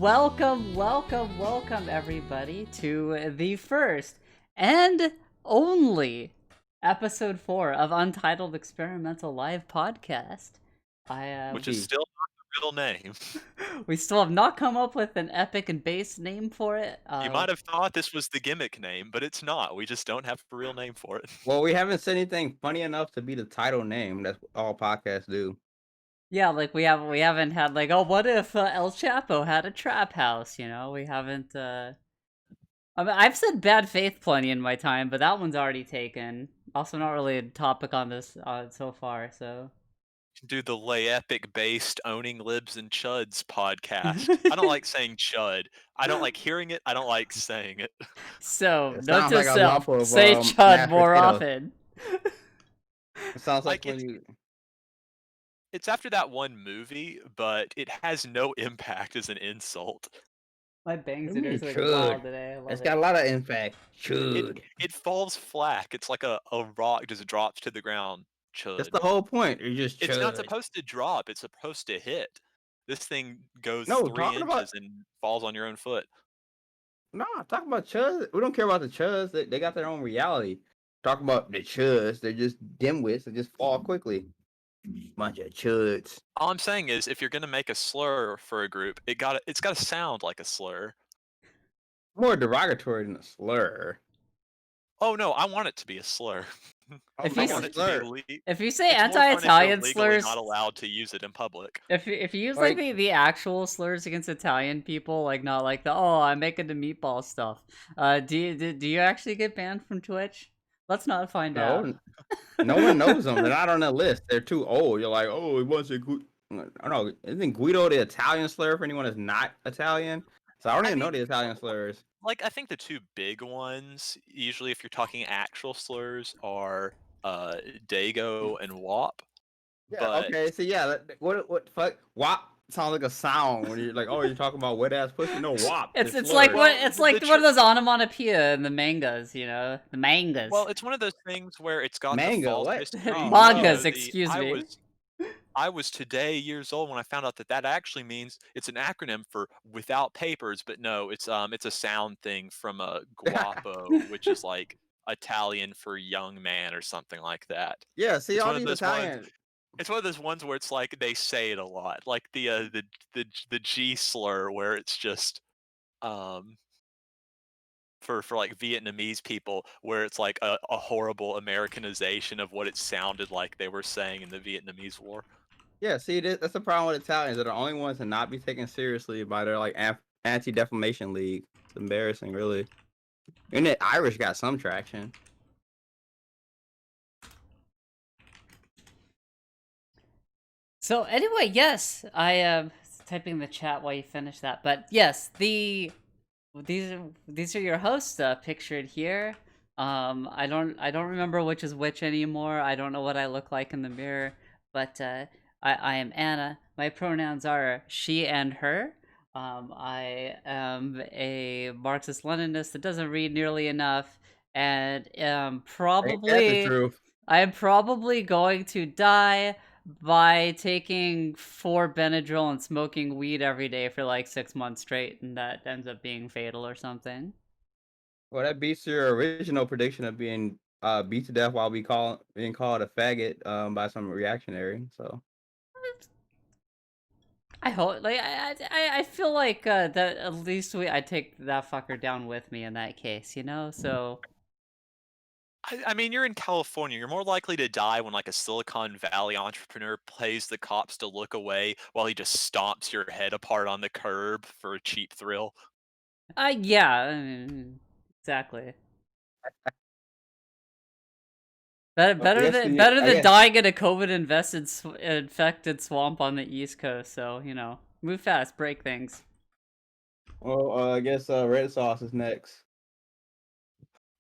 welcome everybody to the first and only episode 4 of Untitled Experimental Live Podcast. Which is still not the real name. We still have not come up with an epic and base name for it. You might have thought this was the gimmick name, but it's not. We just don't have a real name for it. Well, we haven't said anything funny enough to be the title name. That's all podcasts do. Yeah, like we haven't had like, oh, what if El Chapo had a trap house? You know, we haven't. I mean, I've said bad faith plenty in my time, but that one's already taken. Also, not really a topic on this so far. So Do the lay epic based owning libs and chuds podcast. I don't like saying chud. I don't like hearing it. I don't like saying it. So It note sounds to like a self: lump of, say mashed chud more potatoes. often. It sounds like Like, when you. It's after that one movie, but it has no impact as an insult. My bangs What do you are mean, like chud? wild today. I love It's it. got a lot of impact. Chud. It falls flat. It's like a rock just drops to the ground. Chud. That's the whole point. You just. It's not chud. supposed to drop. It's supposed to hit. This thing goes No, 3 talking inches about- and falls on your own foot. No, talk about chuds. We don't care about the chuds. They got their own reality. Talking about the chuds, they're just dimwits that just fall quickly. Bunch of chuds. All I'm saying is, if you're gonna make a slur for a group, it's gotta sound like a slur. More derogatory than a slur. Oh no, I want it to be a slur. If I you want say- it to be If you say it's more fun if you're anti-Italian legally slurs, not allowed to use it in public. if you use Like- the actual slurs against Italian people, like not like the I'm making the meatball stuff. Do you actually get banned from Twitch? Let's not find out. No one knows them. They're not on that list. They're too old. You're like, oh, it wasn't good. I don't know. Isn't Guido the Italian slur for anyone that's not Italian? So I don't even know the Italian slurs. Like, I think the two big ones, usually if you're talking actual slurs, are Dago and Wop. Yeah. But- Okay. So yeah, what fuck? WAP sounds like a sound when you're like, oh, you're talking about wet ass pussy. No WAP. It's slurs. like Well, it's like the one of those onomatopoeia in the mangas, you know, the mangas. Well, it's one of those things where it's got Manga, the false what? history. Oh, Mangas, no. excuse me. I was today years old when I found out that actually means it's an acronym for without papers, but no, it's a sound thing from a guapo, which is like Italian for young man or something like that. Yeah. See, It's all one of these those ones- Italian. It's one of those ones where it's like they say it a lot, like the G slur, where it's just for like Vietnamese people, where it's like a horrible Americanization of what it sounded like they were saying in the Vietnamese War. Yeah. See, that's the problem with Italians. They're the only ones to not be taken seriously by their like anti-defamation league. It's embarrassing, really. And the Irish got some traction. So anyway, yes, I am typing in the chat while you finish that. But yes, these are your hosts pictured here. I don't remember which is which anymore. I don't know what I look like in the mirror, but I am Anna. My pronouns are she and her. I am a Marxist-Leninist that doesn't read nearly enough, and Ain't that the probably truth? I'm probably going to die by taking 4 Benadryl and smoking weed every day for like 6 months straight, and that ends up being fatal or something. Well, that beats your original prediction of being beat to death while being called a faggot by some reactionary. So I hope, like, I feel like that at least I take that fucker down with me in that case, you know. So I mean, you're in California. You're more likely to die when like a Silicon Valley entrepreneur pays the cops to look away while he just stomps your head apart on the curb for a cheap thrill. yeah, I mean, exactly. Better yes, than yeah, I guess. dying in a COVID infected swamp on the East Coast. So you know, move fast, break things. well, I guess red sauce is next.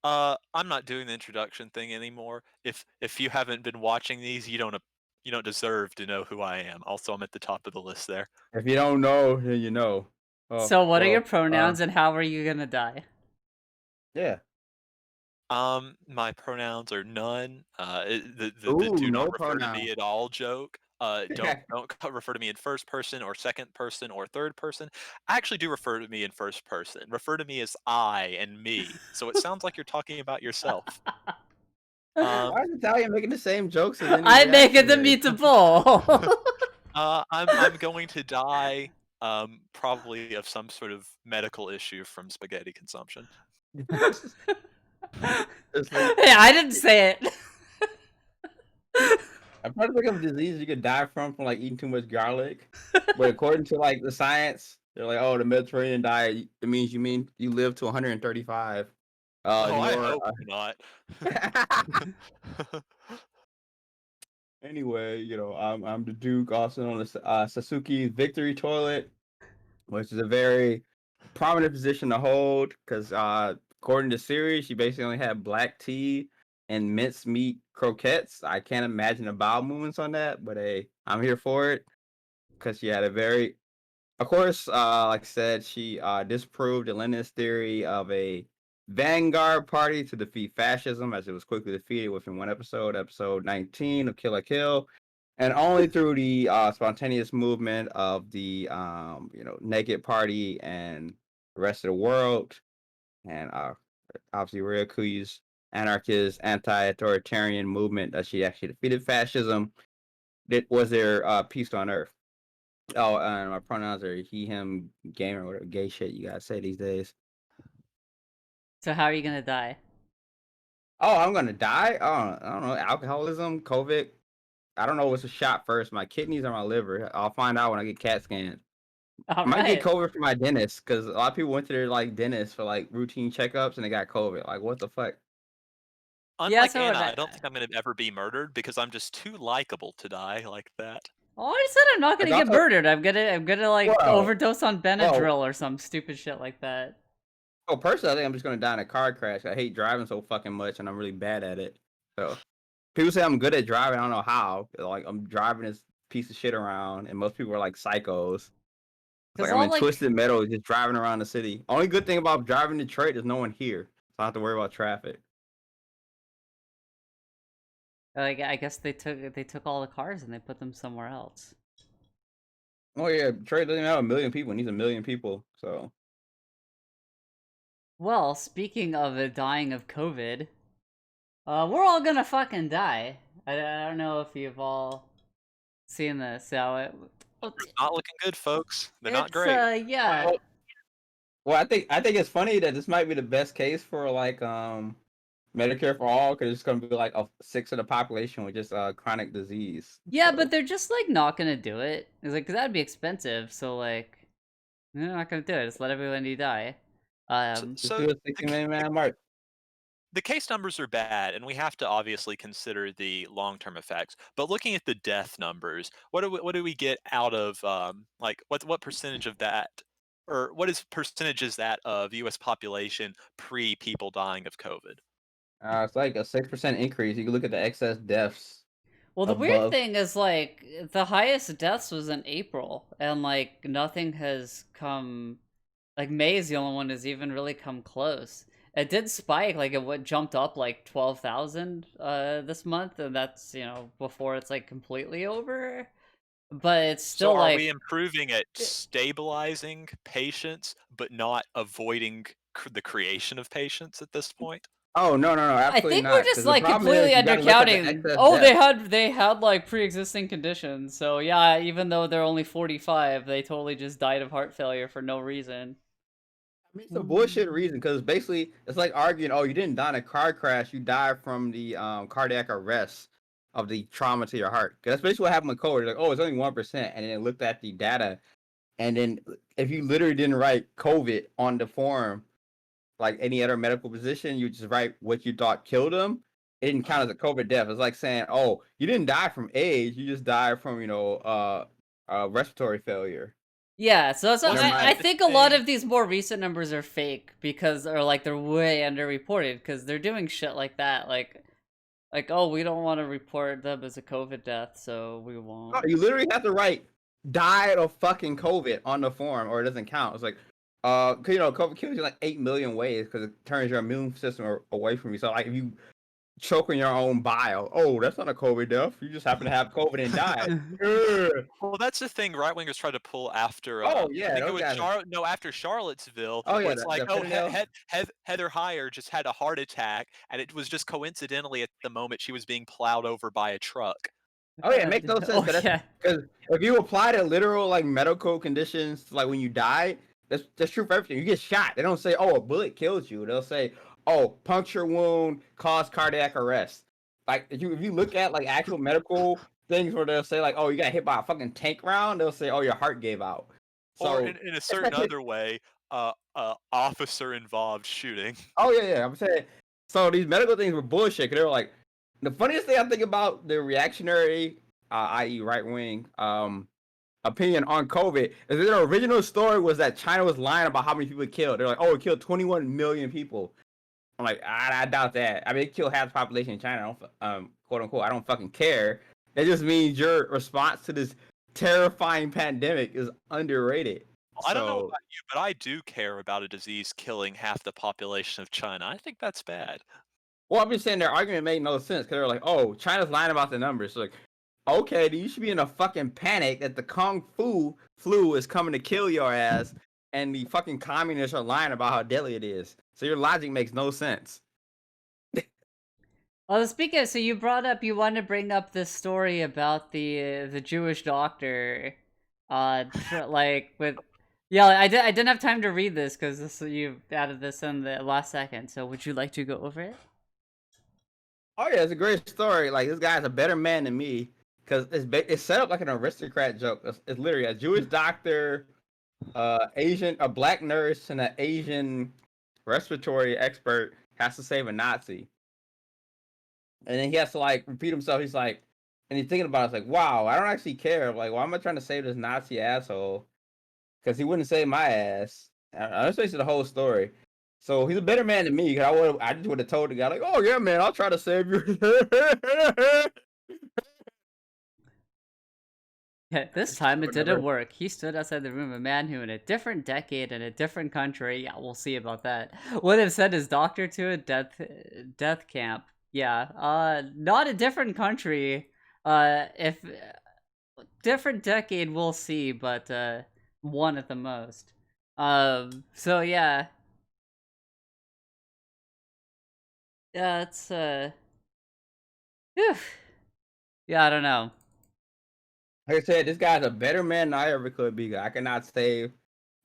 I'm not doing the introduction thing anymore. If you haven't been watching these, you don't deserve to know who I am. Also, I'm at the top of the list there. If you don't know, then you know. Oh, So what are well, your pronouns and how are you gonna die? Yeah. My pronouns are none. The Ooh, do no not refer to pronoun. me at all joke. Don't refer to me in first person or second person or third person. I actually do refer to me in first person. Refer to me as I and me. So it sounds like you're talking about yourself. Why is Italian making the same jokes as any I'm making the reaction meatball. I'm going to die, probably of some sort of medical issue from spaghetti consumption. is. It's like, Hey, I didn't say it. I'm trying to think of a disease you could die from like eating too much garlic. But according to like the science, they're like, oh, the Mediterranean diet, it means you live to 135. I hope not. Anyway, I'm the Duke, also known as Sasuke's Victory Toilet, which is a very prominent position to hold because, according to series, she basically only had black tea and mincemeat croquettes. I can't imagine the bowel movements on that, but hey, I'm here for it because she had a very, of course, like I said, she disproved the Leninist theory of a vanguard party to defeat fascism, as it was quickly defeated within one episode 19 of Kill la Kill, and only through the spontaneous movement of the Naked Party and the rest of the world, and obviously Ryoku's anarchist anti-authoritarian movement that she actually defeated fascism. That was their peace on earth. Oh, and my pronouns are he, him, gamer, whatever gay shit you guys say these days. So how are you gonna die? Oh, I'm gonna die? Oh, I don't know. Alcoholism, COVID. I don't know what's a shot first. My kidneys or my liver. I'll find out when I get CAT scanned. All I might get right. COVID from my dentist because a lot of people went to their like dentist for like routine checkups and they got COVID. Like, what the fuck? Yeah, Unlike so Anna, I don't think I'm going to ever be murdered because I'm just too likable to die like that. Oh, I said I'm not Like, gonna get also, murdered. I'm gonna like well, overdose on well, Benadryl or some stupid shit like that. oh, personally, I think I'm just gonna die in a car crash. I hate driving so fucking much, and I'm really bad at it. So people say I'm good at driving. I don't know how. Like I'm driving this piece of shit around, and most people are like psychos. It's Cause like I'm all in like, Twisted Metal, just driving around the city. Only good thing about driving Detroit is no one here, so I don't have to worry about traffic. I guess they took all the cars and they put them somewhere else. Oh yeah, Detroit doesn't even have 1 million people. It needs 1 million people. So Well, speaking of dying of COVID, we're all gonna fucking die. I don't know if you've all seen this. So It's not looking good, folks. They're not it's great. yeah. well, I think it's funny that this might be the best case for like Medicare for all because it's gonna be like a sixth of the population with just chronic disease. Yeah, So but they're just like not gonna do it. It's like 'cause that'd be expensive. So like, they're not gonna do it. Just let everybody die. just do a 60 million man march. The case numbers are bad, and we have to obviously consider the long-term effects. But looking at the death numbers, what do we get out of like what percentage of that, or what is percentage is that of U.S. population pre people dying of COVID? It's like a 6% increase. You can look at the excess deaths Well, the weird above. thing is like the highest deaths was in April, and like nothing has come. Like May is the only one that's even really come close. It did spike, like jumped up like 12,000 this month, and that's before it's like completely over. But it's So still are we like improving at stabilizing patients, but not avoiding the creation of patients at this point? Oh no, I absolutely think we're not. just Because the like problem completely is you got to look at the undercounting. excess Oh, deaths. they had like pre-existing conditions. So yeah, even though they're only 45, they totally just died of heart failure for no reason. I mean, it's a bullshit reason because basically it's like arguing, oh, you didn't die in a car crash, you died from the cardiac arrest of the trauma to your heart. 'Cause that's basically what happened with COVID. Like, oh, it's only 1%, and then it looked at the data, and then if you literally didn't write COVID on the form, like any other medical position, you just write what you thought killed them. It didn't count as a COVID death. It's like saying, oh, you didn't die from AIDS, you just died from respiratory failure. Yeah, so Never Wasn't I that mind. the think a lot thing? of these more recent numbers are fake because, or like they're way underreported because they're doing shit like that. Like, oh, we don't want to report them as a COVID death, so we No, won't. you literally have to write died of fucking COVID on the form or it doesn't count. It's like, 'cause, COVID kills you like 8 million ways because it turns your immune system away from you. So like if you choking your own bile. Oh, that's not a COVID death. You just happen to have COVID and died. Ugh. Well, that's the thing right wingers try to pull after. Oh I yeah, think it those was guys. after Charlottesville, Oh where yeah, it's like, the oh, Fentanyl. Heather Heyer just had a heart attack, and it was just coincidentally at the moment she was being plowed over by a truck. Oh yeah, it makes no sense. Oh yeah. Because if you apply to literal like medical conditions, like when you die, that's true for everything. You get shot. They don't say, oh, a bullet killed you. They'll say, oh, puncture wound caused cardiac arrest. Like if you look at like actual medical things where they'll say like, oh, you got hit by a fucking tank round, they'll say, oh, your heart gave out. Or So in a certain other way, officer involved shooting. oh yeah, I'm saying. So these medical things were bullshit. 'Cause they were like, the funniest thing I think about the reactionary, i.e., right wing, opinion on COVID is that their original story was that China was lying about how many people it killed. They're like, oh, it killed 21 million people. I'm like, I doubt that. I mean, it killed half the population in China. I don't, quote unquote, I don't fucking care. It just means your response to this terrifying pandemic is underrated. I don't know about you, but I do care about a disease killing half the population of China. I think that's bad. Well, I'm just saying their argument made no sense because they're like, oh, China's lying about the numbers. So like, okay, you should be in a fucking panic that the Kung Fu flu is coming to kill your ass, and the fucking communists are lying about how deadly it is. So your logic makes no sense. Well, speaking of, so you brought up, you wanted to bring up this story about the Jewish doctor, like with, yeah, I didn't have time to read this because you added this in the last second. So would you like to go over it? Oh yeah, it's a great story. Like this guy's a better man than me because it's set up like an aristocrat joke. It's literally a Jewish doctor, a black nurse, and an Asian respiratory expert has to save a Nazi. And then he has to like repeat himself. He's like, and he's thinking about it. It's like, wow, I don't actually care. Like, why am I trying to save this Nazi asshole? Because he wouldn't save my ass. Let's face it, the whole story. So he's a better man than me. Cause I just would have told the guy like, oh yeah, man, I'll try to save you. Yeah, this time it didn't work. He stood outside the room. A man who, in a different decade in a different country, yeah, we'll see about that, would have sent his doctor to a death camp. Yeah, not a different country. If different decade, we'll see, but one at the most. So yeah, it's whew. Yeah, I don't know. Like I said, this guy's a better man than I ever could be. I cannot save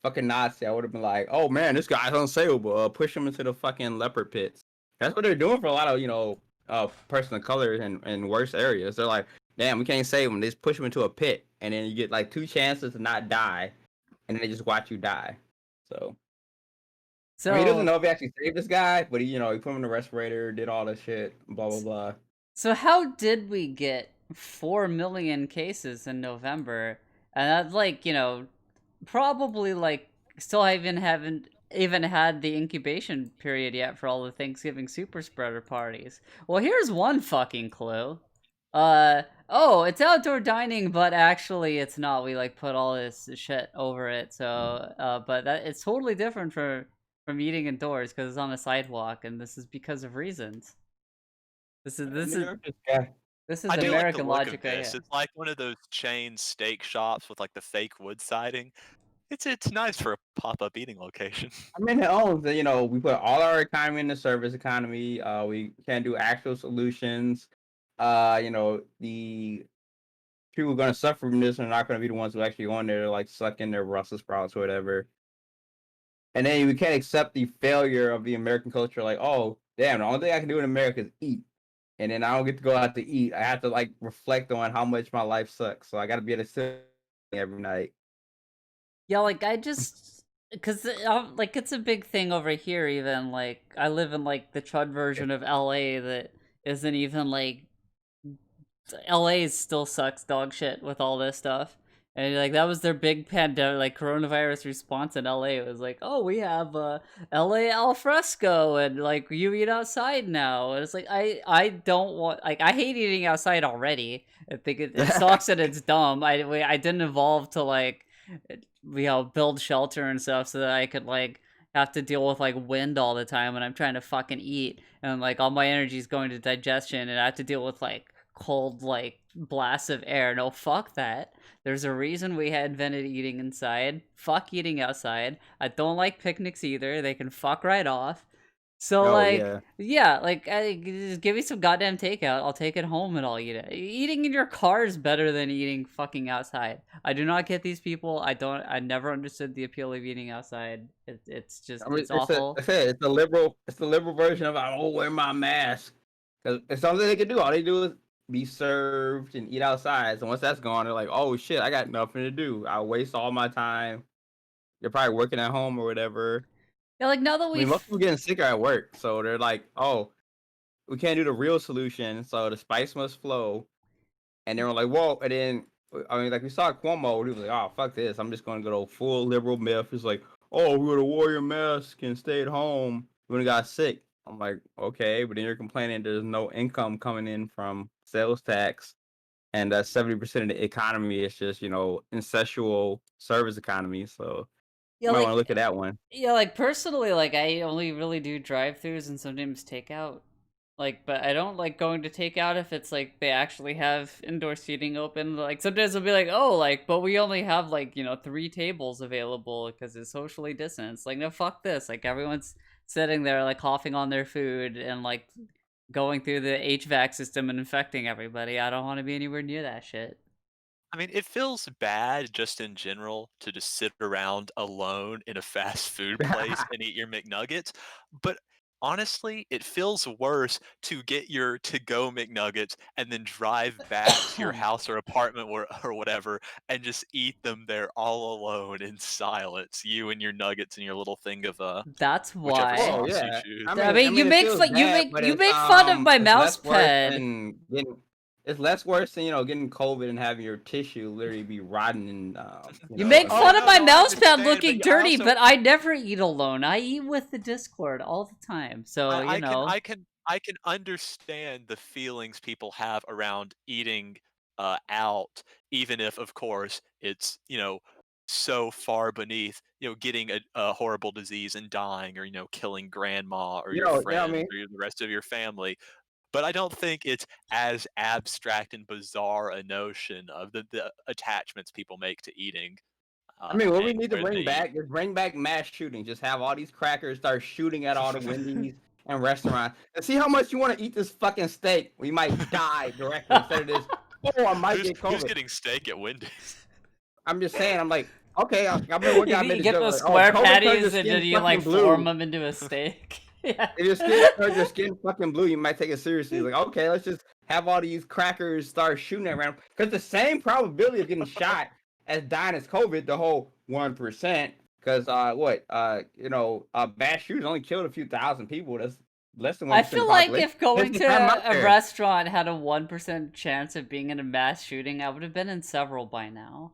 fucking Nazi. I would have been like, oh man, this guy's unsavable. Push him into the fucking leopard pits. That's what they're doing for a lot of, person of color in worse areas. They're like, damn, we can't save him. They just push him into a pit, and then you get like 2 chances to not die, and then they just watch you die. So I mean, he doesn't know if he actually saved this guy, but he put him in the respirator, did all this shit, blah blah blah. So how did we get 4 million cases in November? And that's like, probably like still haven't even had the incubation period yet for all the Thanksgiving super spreader parties. Well, here's one fucking clue. Oh, it's outdoor dining, but actually it's not. We like put all this shit over it. So, but it's totally different from eating indoors because it's on a sidewalk, and this is because of reasons. This is I do like the American look logic of right this. here. It's like one of those chain steak shops with like the fake wood siding. It's nice for a pop-up eating location. I mean, it owns that, we put all our economy in the service economy. We can do actual solutions. The people going to suffer from this are not going to be the ones who actually go in there like suck in their Brussels sprouts or whatever. And then we can't accept the failure of the American culture. Like, oh, damn, the only thing I can do in America is eat. And then I don't get to go out to eat. I have to like reflect on how much my life sucks. So I got to be able to sit every night. Yeah, like I just, cause like it's a big thing over here. Even like I live in like the Chud version of LA that isn't even like LA still sucks dog shit with all this stuff. And like that was their big pandemic, like coronavirus response in LA. It was like, oh, we have LA al fresco, and like you eat outside now. And it's like I don't want, like I hate eating outside already. I think it sucks and it's dumb. I didn't evolve to like build shelter and stuff so that I could like have to deal with like wind all the time when I'm trying to fucking eat, and like all my energy is going to digestion, and I have to deal with like cold like blasts of air. No, fuck that. There's a reason we had invented eating inside. Fuck eating outside. I don't like picnics either. They can fuck right off. So Oh like, yeah. yeah, like just give me some goddamn takeout. I'll take it home and I'll eat it. Eating in your car is better than eating fucking outside. I do not get these people. I never understood the appeal of eating outside. It's just I mean, it's awful. it's the liberal version of I won't wear my mask because it's something they can do. All they do is be served and eat outside. So once that's gone, they're like, oh shit, I got nothing to do. I waste all my time. You're probably working at home or whatever. Yeah, like now that I mean, we've most people getting sicker at work, so they're like, oh, we can't do the real solution. So the spice must flow. And they were like, whoa. And then, I mean, like we saw Cuomo, he was like, oh, fuck this. I'm just going to go full liberal myth. It's like, oh, we would have wore your mask and stayed home when we got sick. I'm like, okay, but then you're complaining there's no income coming in from sales tax. And 70% of the economy is just, incestual service economy. So yeah you might want to like look at that one. yeah like personally like I only really do drive-throughs and sometimes takeout. Like, but I don't like going to takeout if it's like they actually have indoor seating open. Like sometimes they'll be like, oh, like, but we only have like 3 tables available because it's socially distanced. Like, no, fuck this. Like everyone's sitting there like coughing on their food and like going through the HVAC system and infecting everybody. I don't want to be anywhere near that shit. I mean, it feels bad just in general to just sit around alone in a fast food place and eat your McNuggets, but honestly, it feels worse to get your to-go McNuggets and then drive back to your house or apartment or whatever and just eat them there all alone in silence. You and your nuggets and your little thing of That's whichever why. Oh sauce you yeah. choose. I I mean, mean, you it make feels fun. You bad, make but you make fun of my it's mouse less worse pad. than getting. It's less worse than getting COVID and having your tissue literally be rotten and You make Oh, fun of no, my no, I mouse pad understand, looking but I dirty, also but I never eat alone. I eat with the Discord all the time. So, I can understand the feelings people have around eating out, even if, of course, it's so far beneath getting a horrible disease and dying, or killing grandma or your I friends mean, or the rest of your family. But I don't think it's as abstract and bizarre a notion of the attachments people make to eating what we and need to where they bring eat. back is bring back mass shootings. Just have all these crackers start shooting at all the Wendy's and restaurants, and see how much you want to eat this fucking steak. We might die directly instead of this. Oh, I might who's get who's COVID. getting steak at Wendy's? I'm just saying. I'm like, okay. I remember one guy You made a get joke the like, "Oh, square COVID turned your patties and then skin you like fucking form blue." them into a steak. Yeah. If your skin fucking blue, you might take it seriously. Like, okay, let's just have all these crackers start shooting around because the same probability of getting shot as dying as COVID, the whole 1%. Because mass shooters only killed a few thousand people. That's less than I 1% of feel the like population. if going Let's to just have them out a there. restaurant had a 1% chance of being in a mass shooting, I would have been in several by now.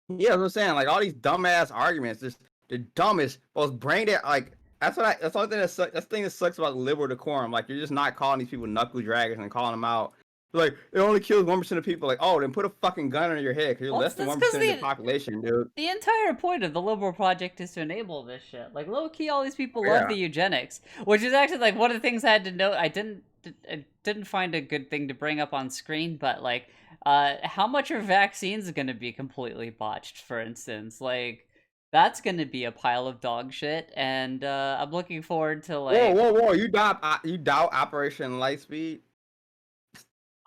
Yeah, that's what I'm saying. Like all these dumbass arguments, just the dumbest, most brain dead. Like that's the only thing that sucks. That's the thing that sucks about liberal decorum. Like you're just not calling these people knuckle draggers and calling them out. Like it only kills 1% of people. Like, oh, then put a fucking gun on your head because you're Well, less than that's 1% because of the population, dude. the entire point of the liberal project is to enable this shit. Like low key, all these people love Yeah. the eugenics, which is actually like one of the things I had to note. I didn't find a good thing to bring up on screen, but like, how much are vaccines going to be completely botched? For instance, like that's going to be a pile of dog shit, and I'm looking forward to like. Whoa! You doubt Operation Lightspeed?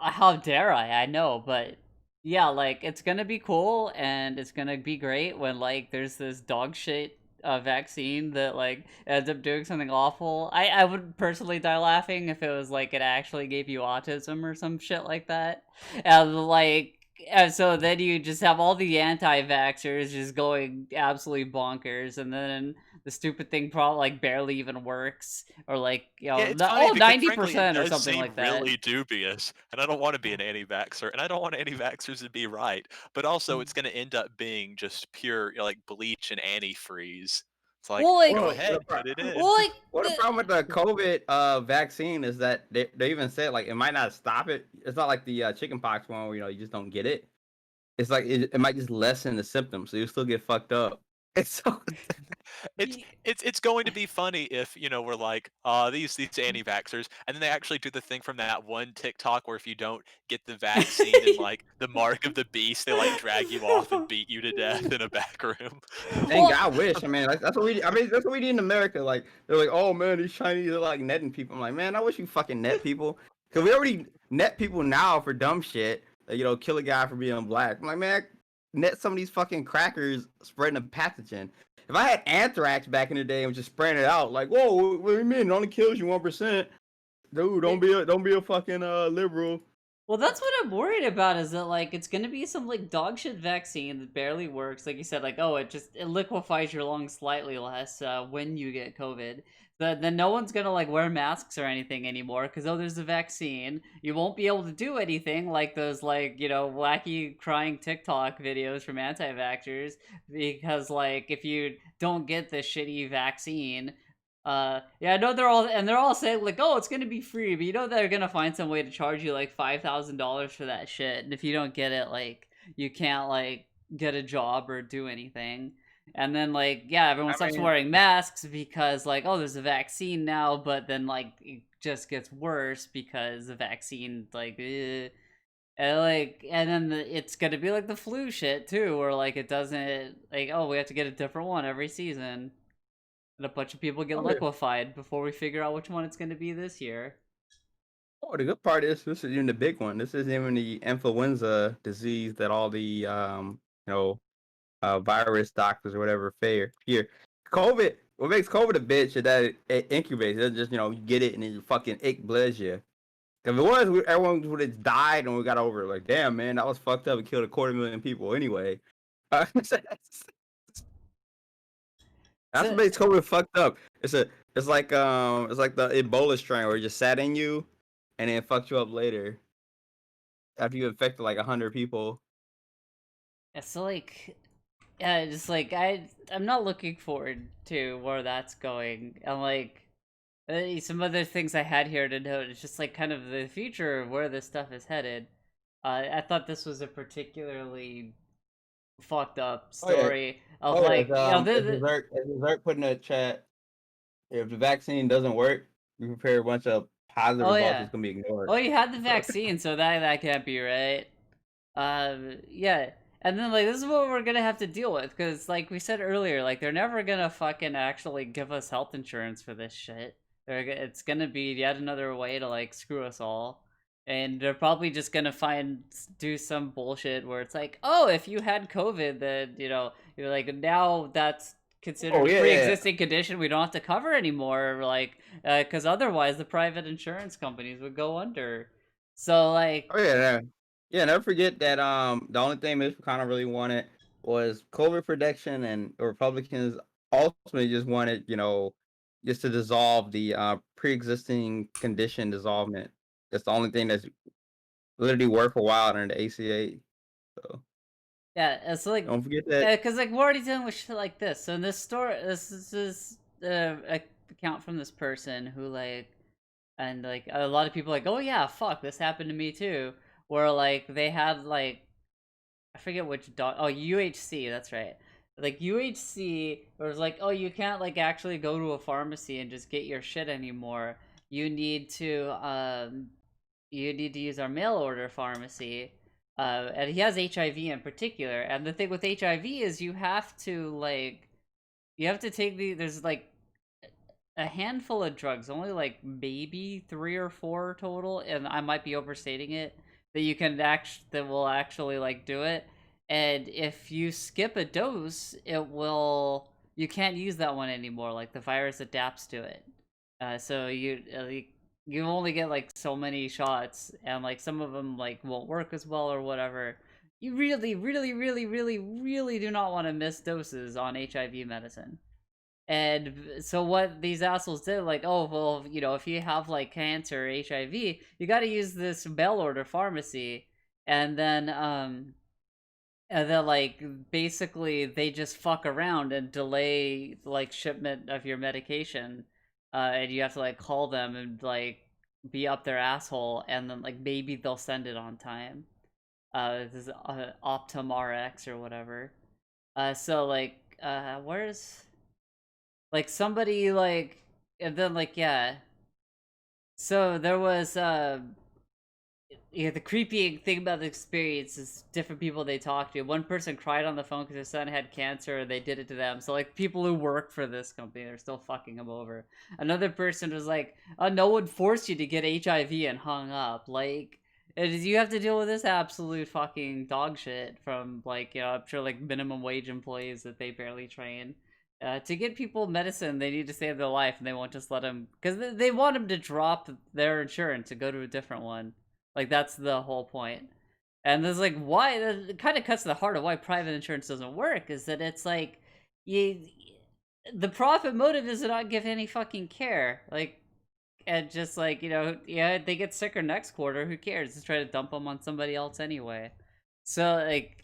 How dare I? I know, but yeah, like it's gonna be cool and it's gonna be great when like there's this dog shit vaccine that like ends up doing something awful. I would personally die laughing if it was like it actually gave you autism or some shit like that. And so then you just have all the anti-vaxxers just going absolutely bonkers, and then the stupid thing probably like barely even works, or like Yeah, it's funny because frankly, it 90% or does something seem like that. really dubious, and I don't want to be an anti-vaxxer, and I don't want anti-vaxxers to be right, but also it's going to end up being just pure, like bleach and antifreeze. It's like, Well, like, go Well, ahead, put it in. well, like, what the problem with the COVID vaccine is that they even said like it might not stop it. It's not like the chickenpox one where you just don't get it. It's like it might just lessen the symptoms, so you still get fucked up. It's so It's going to be funny if, we're like, these anti-vaxxers, and then they actually do the thing from that one TikTok where if you don't get the vaccine and, like, the mark of the beast, they, like, drag you off and beat you to death in a back room. dang, Well, I wish. I mean, that's what we. I mean, that's what we need in America. Like, they're like, oh man, these Chinese are like netting people. I'm like, man, I wish you fucking net people. Cause we already net people now for dumb shit. Like, kill a guy for being black. I'm like, man, net some of these fucking crackers spreading a pathogen. If I had anthrax back in the day and was just spraying it out, like, whoa, what do you mean? It only kills you 1%. Dude, don't be a fucking liberal. well, that's what I'm worried about. Is that like it's gonna be some like dog shit vaccine that barely works? Like you said, like it liquefies your lungs slightly less when you get COVID. But then no one's gonna like wear masks or anything anymore because there's a vaccine. You won't be able to do anything like those like wacky crying TikTok videos from anti-vaxxers because like if you don't get the shitty vaccine. Yeah, I know they're all saying like, oh, it's gonna be free, but they're gonna find some way to charge you like $5,000 for that shit, and if you don't get it, like, you can't like get a job or do anything. And then like, yeah, everyone I stops mean, wearing masks because like, oh, there's a vaccine now, but then like it just gets worse because the vaccine and then it's gonna be like the flu shit too, where like it doesn't like, oh, we have to get a different one every season. And a bunch of people get oh, yeah. liquefied before we figure out which one it's going to be this year. Oh, the good part is this is even the big one. This isn't even the influenza disease that all the virus doctors or whatever fear here. COVID. What makes COVID a bitch is that it incubates. It just you get it and then you fucking ick bless you. If it was, everyone would have died and we got over it. Like, damn man, that was fucked up. It killed 250,000 people anyway. That's what So, makes COVID fucked up. It's like the Ebola strain where it just sat in you and then fucked you up later after you infected like 100 people. yeah, so like, yeah, just like I'm not looking forward to where that's going. And like, some other things I had here to note is just like kind of the future of where this stuff is headed. I thought this was a particularly fucked up Oh yeah, story of oh yeah. like, As dessert put in the chat, if the vaccine doesn't work, we prepare a bunch of positive oh results. yeah, It's gonna be ignored. oh, you had the vaccine, so that can't be right. Yeah. And then like this is what we're gonna have to deal with because like we said earlier, like they're never gonna fucking actually give us health insurance for this shit. It's gonna be yet another way to like screw us all. And they're probably just gonna do some bullshit where it's like, oh, if you had COVID, then you're like now that's Oh considered a yeah, yeah. pre-existing condition we don't have to cover anymore, like because otherwise the private insurance companies would go under. So like, Oh yeah, yeah. Never forget that the only thing Mitch McConnell really wanted was COVID protection, and the Republicans ultimately just wanted just to dissolve the pre-existing condition dissolvement. That's the only thing that's literally worth a while under the ACA. So yeah, it's like, don't forget that. yeah, because like we're already dealing with shit like this. So in this story, this is a account from this person who like, and like a lot of people like, oh yeah, fuck, this happened to me too. Where like they had like, I forget which dog. Oh, UHC, that's right. Like UHC was like, oh, you can't like actually go to a pharmacy and just get your shit anymore. You need to use our mail order pharmacy. And he has HIV in particular. And the thing with HIV is you have to take there's like a handful of drugs, only like maybe 3 or 4 total, and I might be overstating it, that will actually like do it. And if you skip a dose, you can't use that one anymore. Like the virus adapts to it. So you only get like so many shots, and like some of them like won't work as well or whatever. You really, really, really, really, really do not want to miss doses on HIV medicine. And so what these assholes did, like, oh well, if you have like cancer or HIV, you got to use this mail order pharmacy, and then like basically they just fuck around and delay like shipment of your medication, and you have to like call them and like be up their asshole, and then like maybe they'll send it on time. This is Optum RX or whatever. So like where's like somebody like, and then like yeah. So there was yeah, the creepy thing about the experience is different people they talk to. One person cried on the phone because their son had cancer and they did it to them. So like people who work for this company, they're still fucking him over. Another person was like, oh, no one forced you to get HIV and hung up. Like, you have to deal with this absolute fucking dog shit from like, I'm sure like minimum wage employees that they barely train. To get people medicine, they need to save their life, and they won't just let them, because they want them to drop their insurance and go to a different one. Like, that's the whole point. And there's like, why, it kind of cuts to the heart of why private insurance doesn't work, is that it's like, you, the profit motive is to not give any fucking care. Like, and just like, yeah, they get sicker next quarter, who cares? Just try to dump them on somebody else anyway. So, like,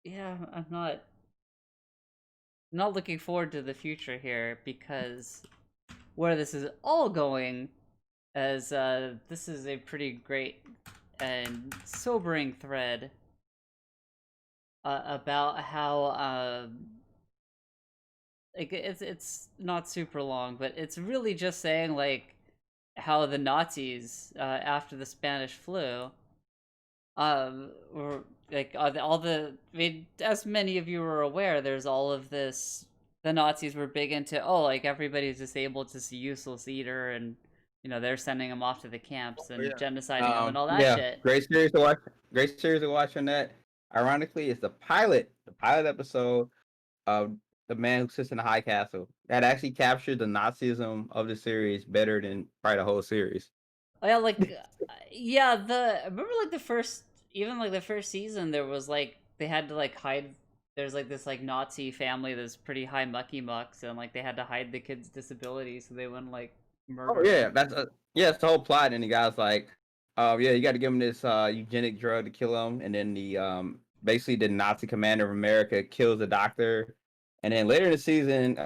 yeah, I'm not looking forward to the future here, because where this is all going, as this is a pretty great and sobering thread about how like it's not super long, but it's really just saying like how the Nazis after the Spanish flu were like I mean, as many of you are aware, there's all of this. The Nazis were big into, like, everybody's disabled, just a useless eater, and they're sending them off to the camps and genociding them and all that shit. Great series to watch. Great series to watch on that. Ironically, it's the pilot episode of The Man Who Sits in the High Castle that actually captured the Nazism of the series better than probably the whole series. Oh, yeah, like yeah, I remember like the first season, there was like they had to like hide. There's like this like Nazi family that's pretty high mucky mucks, and like they had to hide the kid's disability so they wouldn't like murder. Oh yeah, that's the whole plot. And the guy's like, yeah, you got to give him this eugenic drug to kill him, and then the basically the Nazi commander of America kills the doctor, and then later in the season,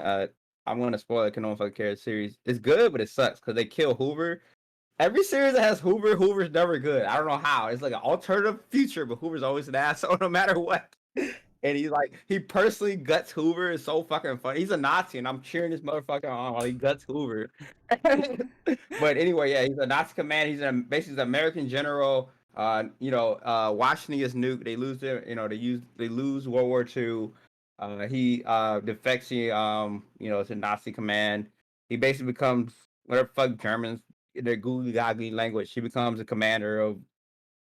I'm gonna spoil it. Can no fucking care. The series it's good, but it sucks because they kill Hoover. Every series that has Hoover's never good. I don't know how. It's like an alternative future, but Hoover's always an asshole no matter what. And he personally guts Hoover. Is so fucking funny. He's a Nazi, and I'm cheering this motherfucker on while he guts Hoover. But anyway, yeah, he's a Nazi commander. He's basically the American general. Washington gets nuked. They lose they lose World War II. He defects to Nazi command. He basically becomes whatever fuck Germans their googly googly language. He becomes a commander of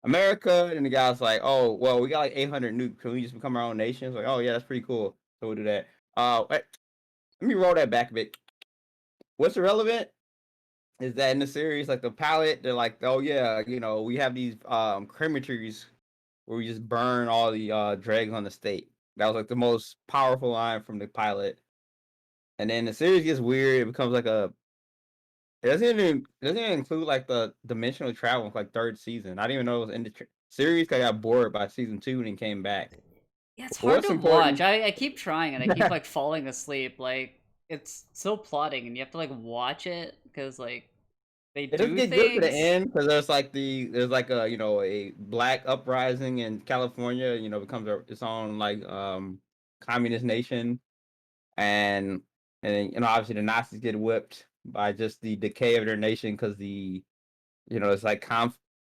America, and the guy's like, "Oh, well, we got like 800 nukes. Can we just become our own nation?" It's like, "Oh yeah, that's pretty cool. So we'll do that." Let me roll that back a bit. What's irrelevant is that in the series, like the pilot, they're like, "Oh yeah, we have these crematories where we just burn all the dregs on the state." That was like the most powerful line from the pilot. And then the series gets weird. It becomes like it doesn't even include like the dimensional travel like third season. I didn't even know it was in the series. I got bored by season 2 and came back. Yeah, it's hard to watch. I keep trying and I keep like falling asleep. Like it's so plotting, and you have to like watch it because like they do things. It doesn't get good to the end because there's like a black uprising in California. Becomes its own like communist nation, and then obviously the Nazis get whipped by just the decay of their nation because it's like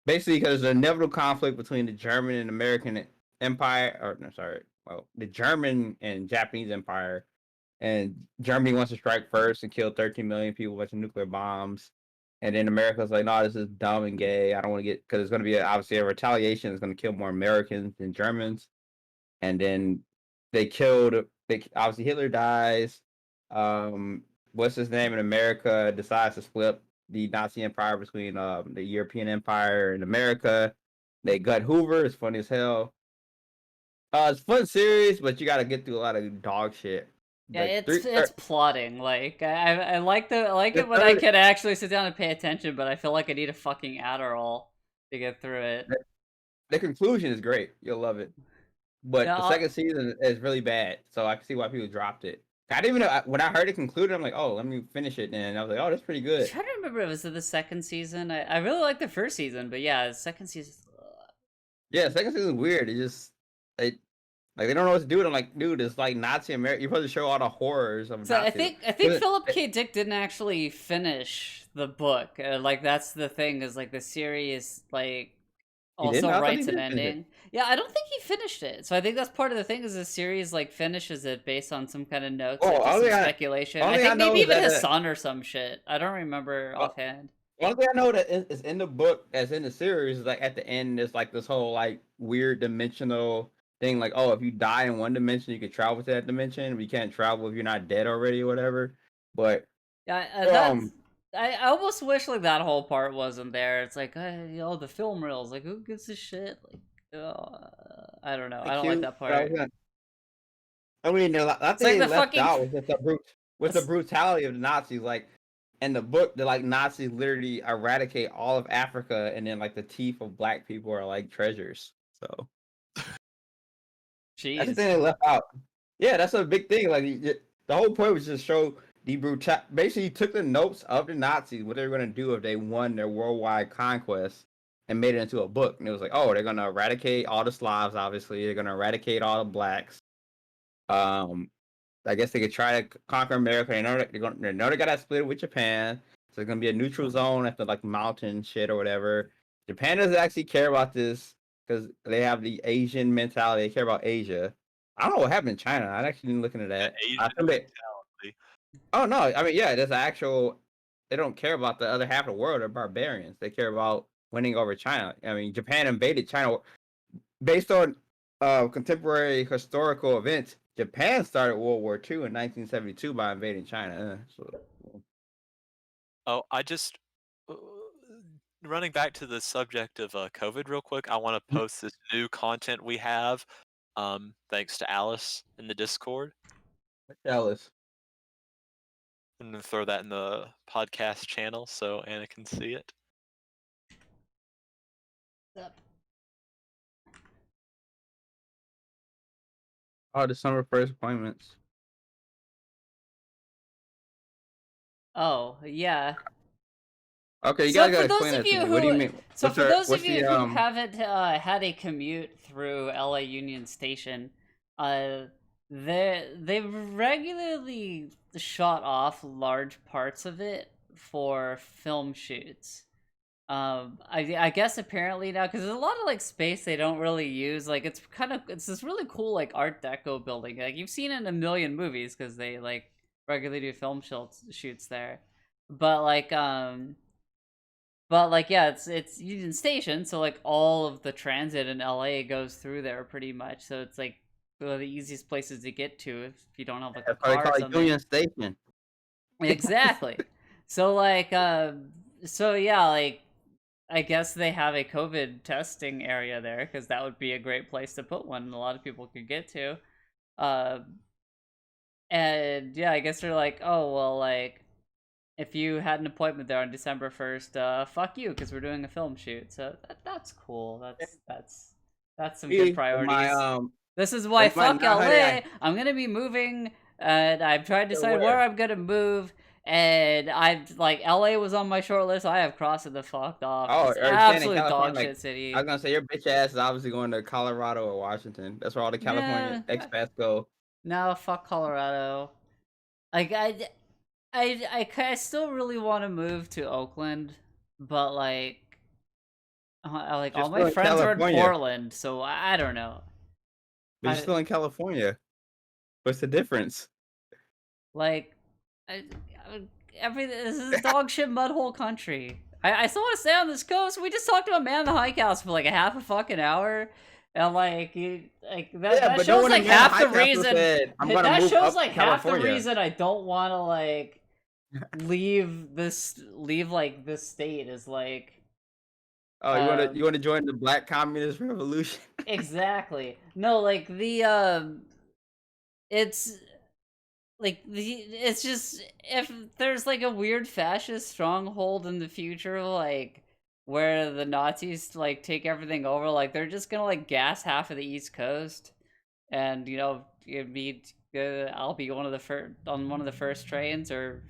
basically because there's an inevitable conflict between the German and American empire, the German and Japanese empire, and Germany wants to strike first and kill 13 million people with nuclear bombs, and then America's like, no, this is dumb and gay. I don't want to get, because it's going to be obviously a retaliation. It's going to kill more Americans than Germans, and then obviously Hitler dies. What's his name in America decides to split the Nazi empire between the European empire and America. They gut Hoover. It's funny as hell. It's a fun series, but you got to get through a lot of dog shit. Yeah, it's plotting. Like I like it when I can actually sit down and pay attention, but I feel like I need a fucking Adderall to get through it. The conclusion is great. You'll love it. But the second season is really bad, so I can see why people dropped it. I didn't even know when I heard it concluded. I'm like, oh, let me finish it. And I was like, oh, that's pretty good. I'm trying to remember, was it the second season? I really liked the first season, but yeah, the second season. Yeah, the second season is weird. It just they like they don't know what to do. And I'm like, dude, it's like Nazi America. You're supposed to show all the horrors of So Nazi. I think Philip K. Dick didn't actually finish the book. Like that's the thing is like the series like He didn't. also I thought he writes an did finish it. ending. Yeah, I don't think he finished it. So I think that's part of the thing is the series like finishes it based on some kind of notes, Oh, like just only some I- speculation. I only I think know maybe is even that his the- son or some shit. I don't remember offhand. One thing I know that is in the book, as in the series, is like at the end, there's like this whole like weird dimensional thing. Like, oh, if you die in one dimension, you can travel to that dimension. But you can't travel if you're not dead already or whatever. But Yeah, um, I almost wish like that whole part wasn't there. It's like, the film reels. Like, who gives a shit? Like, I don't know. I don't like that part. I mean, the It's thing like they the left fucking. out was just the brutality of the Nazis. Like in the book, the like Nazis literally eradicate all of Africa, and then like the teeth of black people are like treasures. So that's the Jeez. thing they left out. Yeah, that's a big thing. Like the whole point was just show the brutal. Basically, took the notes of the Nazis, what they were gonna do if they won their worldwide conquest, and made it into a book. And it was like, oh, they're gonna eradicate all the Slavs. Obviously, they're gonna eradicate all the blacks. I guess they could try to conquer America. They know they got that split with Japan, so it's gonna be a neutral zone after like mountain shit or whatever. Japan doesn't actually care about this because they have the Asian mentality. They care about Asia. I don't know what happened in China. I actually didn't look into that. Asian I think mentality. oh no, I mean yeah, there's actual. They don't care about the other half of the world. They're barbarians. They care about winning over China. I mean, Japan invaded China based on contemporary historical events. Japan started World War II in 1972 by invading China. Oh, I just running back to the subject of COVID real quick. I want to post this new content we have, thanks to Alice in the Discord. Alice. I'm gonna throw that in the podcast channel so Anna can see it. Oh, December 1st appointments. Oh yeah. Okay, you So gotta for those explain of that to you me. who, What do you mean? so What's for our- those what's of you the, who haven't had a commute through LA Union Station, they've regularly shot off large parts of it for film shoots. I guess apparently now because there's a lot of like space they don't really use. Like it's this really cool like Art Deco building. Like you've seen it in a million movies because they like regularly do film shoots there. But yeah, it's Union Station, so like all of the transit in LA goes through there pretty much. So it's like one of the easiest places to get to if you don't have like a That's why they car or call it something. Union Station. Exactly. So like so yeah, like I guess they have a COVID testing area there because that would be a great place to put one. A lot of people could get to. And yeah, I guess they're like, oh well, like if you had an appointment there on December 1st, fuck you, because we're doing a film shoot. So that's cool. That's some good priorities. This is why fuck LA. I'm gonna be moving, and I've tried to decide where I'm gonna move. And I've like LA was on my short list. I have crossed it the fuck off. Oh, It's or absolute dog like, shit city. I was gonna say your bitch ass is obviously going to Colorado or Washington. That's where all the California expats go. No, fuck Colorado. Like I still really want to move to Oakland, but like all my friends are in Portland, so I don't know. But you're still in California. What's the difference? Like, this is dog shit mudhole country. I still want to stay on this coast. We just talked about Man in the High House for like a half a fucking hour. And like, that shows like half the reason. That shows like half the reason I don't want to like leave this state is like. Oh, you want to join the Black Communist Revolution? Exactly. No, like it's just if there's like a weird fascist stronghold in the future, like where the Nazis like take everything over, like they're just gonna like gas half of the East Coast, and it'd be I'll be one of the first on one of the first trains, or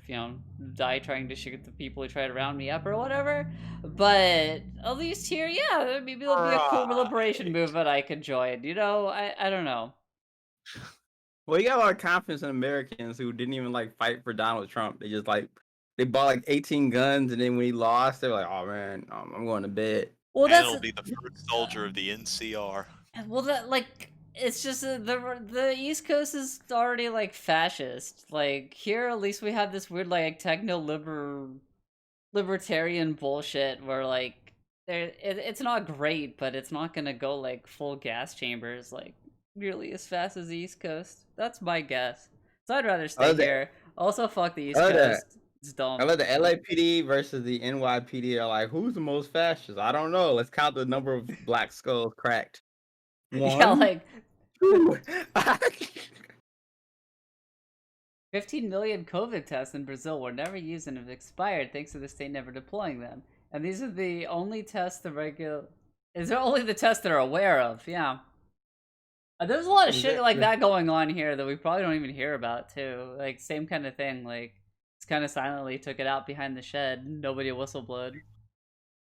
die trying to shoot the people who try to round me up or whatever. But at least here, yeah, maybe there'll be a cool liberation movement I could join. I don't know. Well, you got a lot of confidence in Americans who didn't even like fight for Donald Trump. They just they bought like 18 guns, and then when he lost, they're like, "Oh man, I'm going to bed." Well, And it'll be the first soldier of the NCR. Well, it's just the East Coast is already like fascist. Like here, at least we have this weird like libertarian bullshit where like it's not great, but it's not gonna go like full gas chambers like really as fast as the East Coast. That's my guess. So I'd rather stay here. Also, fuck the East Coast. It's dumb. I love the LAPD versus the NYPD are like, who's the most fascist? I don't know. Let's count the number of black skulls cracked. One, Yeah, like 2. 15 million COVID tests in Brazil were never used and have expired thanks to the state never deploying them. And these are the only tests These are only the tests they're aware of, yeah. There's a lot of shit like that going on here that we probably don't even hear about, too. Like, same kind of thing, like, it's kind of silently took it out behind the shed. Nobody whistleblowed.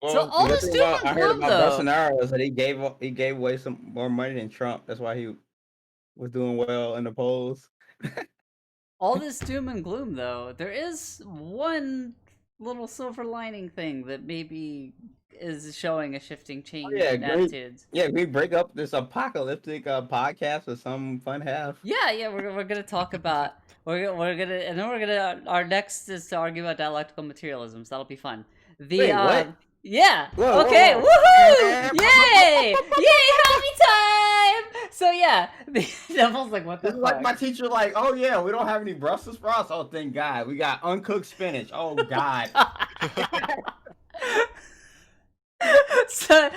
Well, so all this doom and I heard gloom, about though. Bolsonaro is that he gave away some more money than Trump. That's why he was doing well in the polls. All this doom and gloom, though, there is one little silver lining thing that maybe is showing a shifting change in attitudes. Yeah, we break up this apocalyptic podcast with some fun half. Yeah, we're gonna talk about our next is to argue about dialectical materialism. So that'll be fun. Wait, what? Yeah. Whoa, okay. whoa. Woohoo! Yay! Yay! Happy time! So yeah, the devil's like, what the fuck? Like my teacher, like, oh yeah, we don't have any Brussels sprouts. Oh, thank God, we got uncooked spinach. Oh God. So on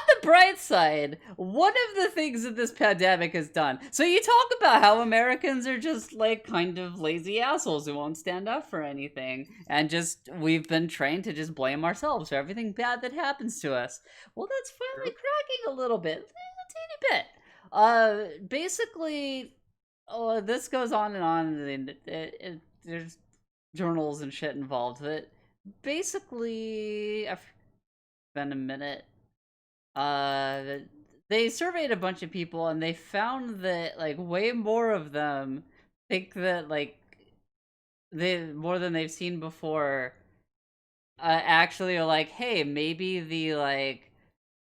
the bright side, one of the things that this pandemic has done. So you talk about how Americans are just like kind of lazy assholes who won't stand up for anything, and just we've been trained to just blame ourselves for everything bad that happens to us. Well, that's finally cracking a little bit, a teeny bit. Basically, this goes on and on, and there's journals and shit involved. But basically, been a minute. They surveyed a bunch of people and they found that like way more of them think that like more than they've seen before actually are like, hey, maybe the like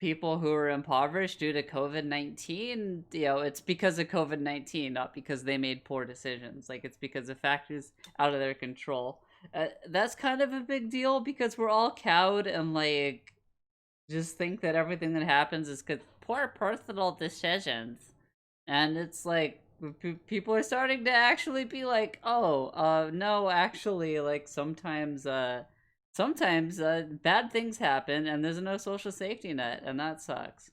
people who are impoverished due to COVID-19, it's because of COVID-19, not because they made poor decisions. Like it's because of factors out of their control. That's kind of a big deal because we're all cowed and like just think that everything that happens is because poor personal decisions. And it's like people are starting to actually be like, no, actually, like sometimes bad things happen and there's no social safety net, and that sucks.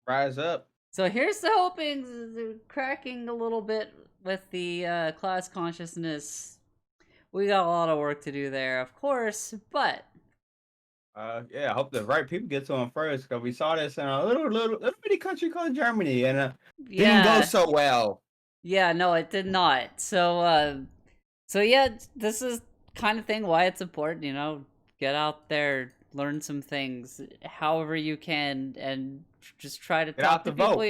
Rise up. So here's the hoping, cracking a little bit with the class consciousness. We got a lot of work to do there, of course, but I hope the right people get to them first, because we saw this in a little bitty country called Germany, and didn't go so well. Yeah, no, it did not. So yeah, this is kind of thing why it's important, get out there, learn some things, however you can, and just try to talk to people.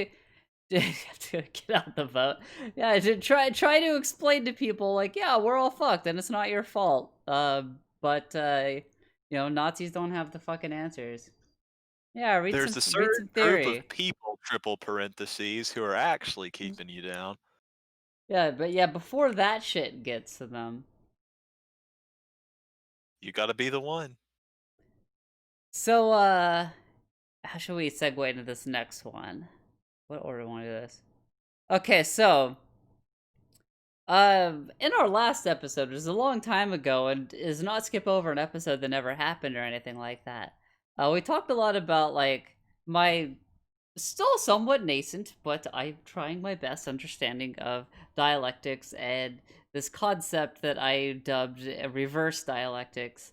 You have to get out the vote. Yeah, try to explain to people like, yeah, we're all fucked, and it's not your fault. But Nazis don't have the fucking answers. Yeah, There's a certain group of people, triple parentheses, who are actually keeping you down. Yeah, but yeah, before that shit gets to them, you gotta be the one. So, how should we segue into this next one? What order do I want to do this? Okay, so in our last episode, which is a long time ago, and is not skip over an episode that never happened or anything like that. We talked a lot about like my still somewhat nascent, but I'm trying my best understanding of dialectics and this concept that I dubbed reverse dialectics,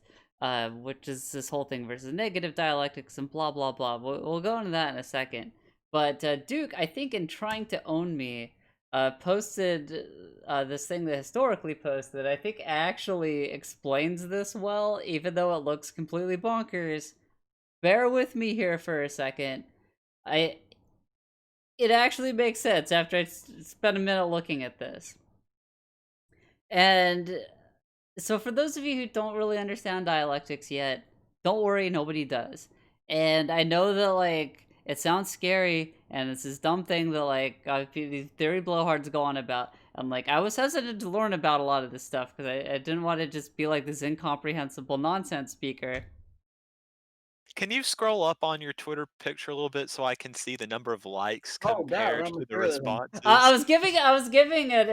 which is this whole thing versus negative dialectics and blah blah blah. We'll go into that in a second. But Duke, I think in trying to own me, posted this thing that historically posted. I think actually explains this well, even though it looks completely bonkers. Bear with me here for a second. It actually makes sense after I spent a minute looking at this. And so for those of you who don't really understand dialectics yet, don't worry, nobody does. And I know that, like, it sounds scary, and it's this dumb thing that, like, these theory blowhards go on about. And, like, I was hesitant to learn about a lot of this stuff, because I didn't want to just be, like, this incomprehensible nonsense speaker. Can you scroll up on your Twitter picture a little bit so I can see the number of likes Oh, God, compared I'm to the sure. responses? I was giving it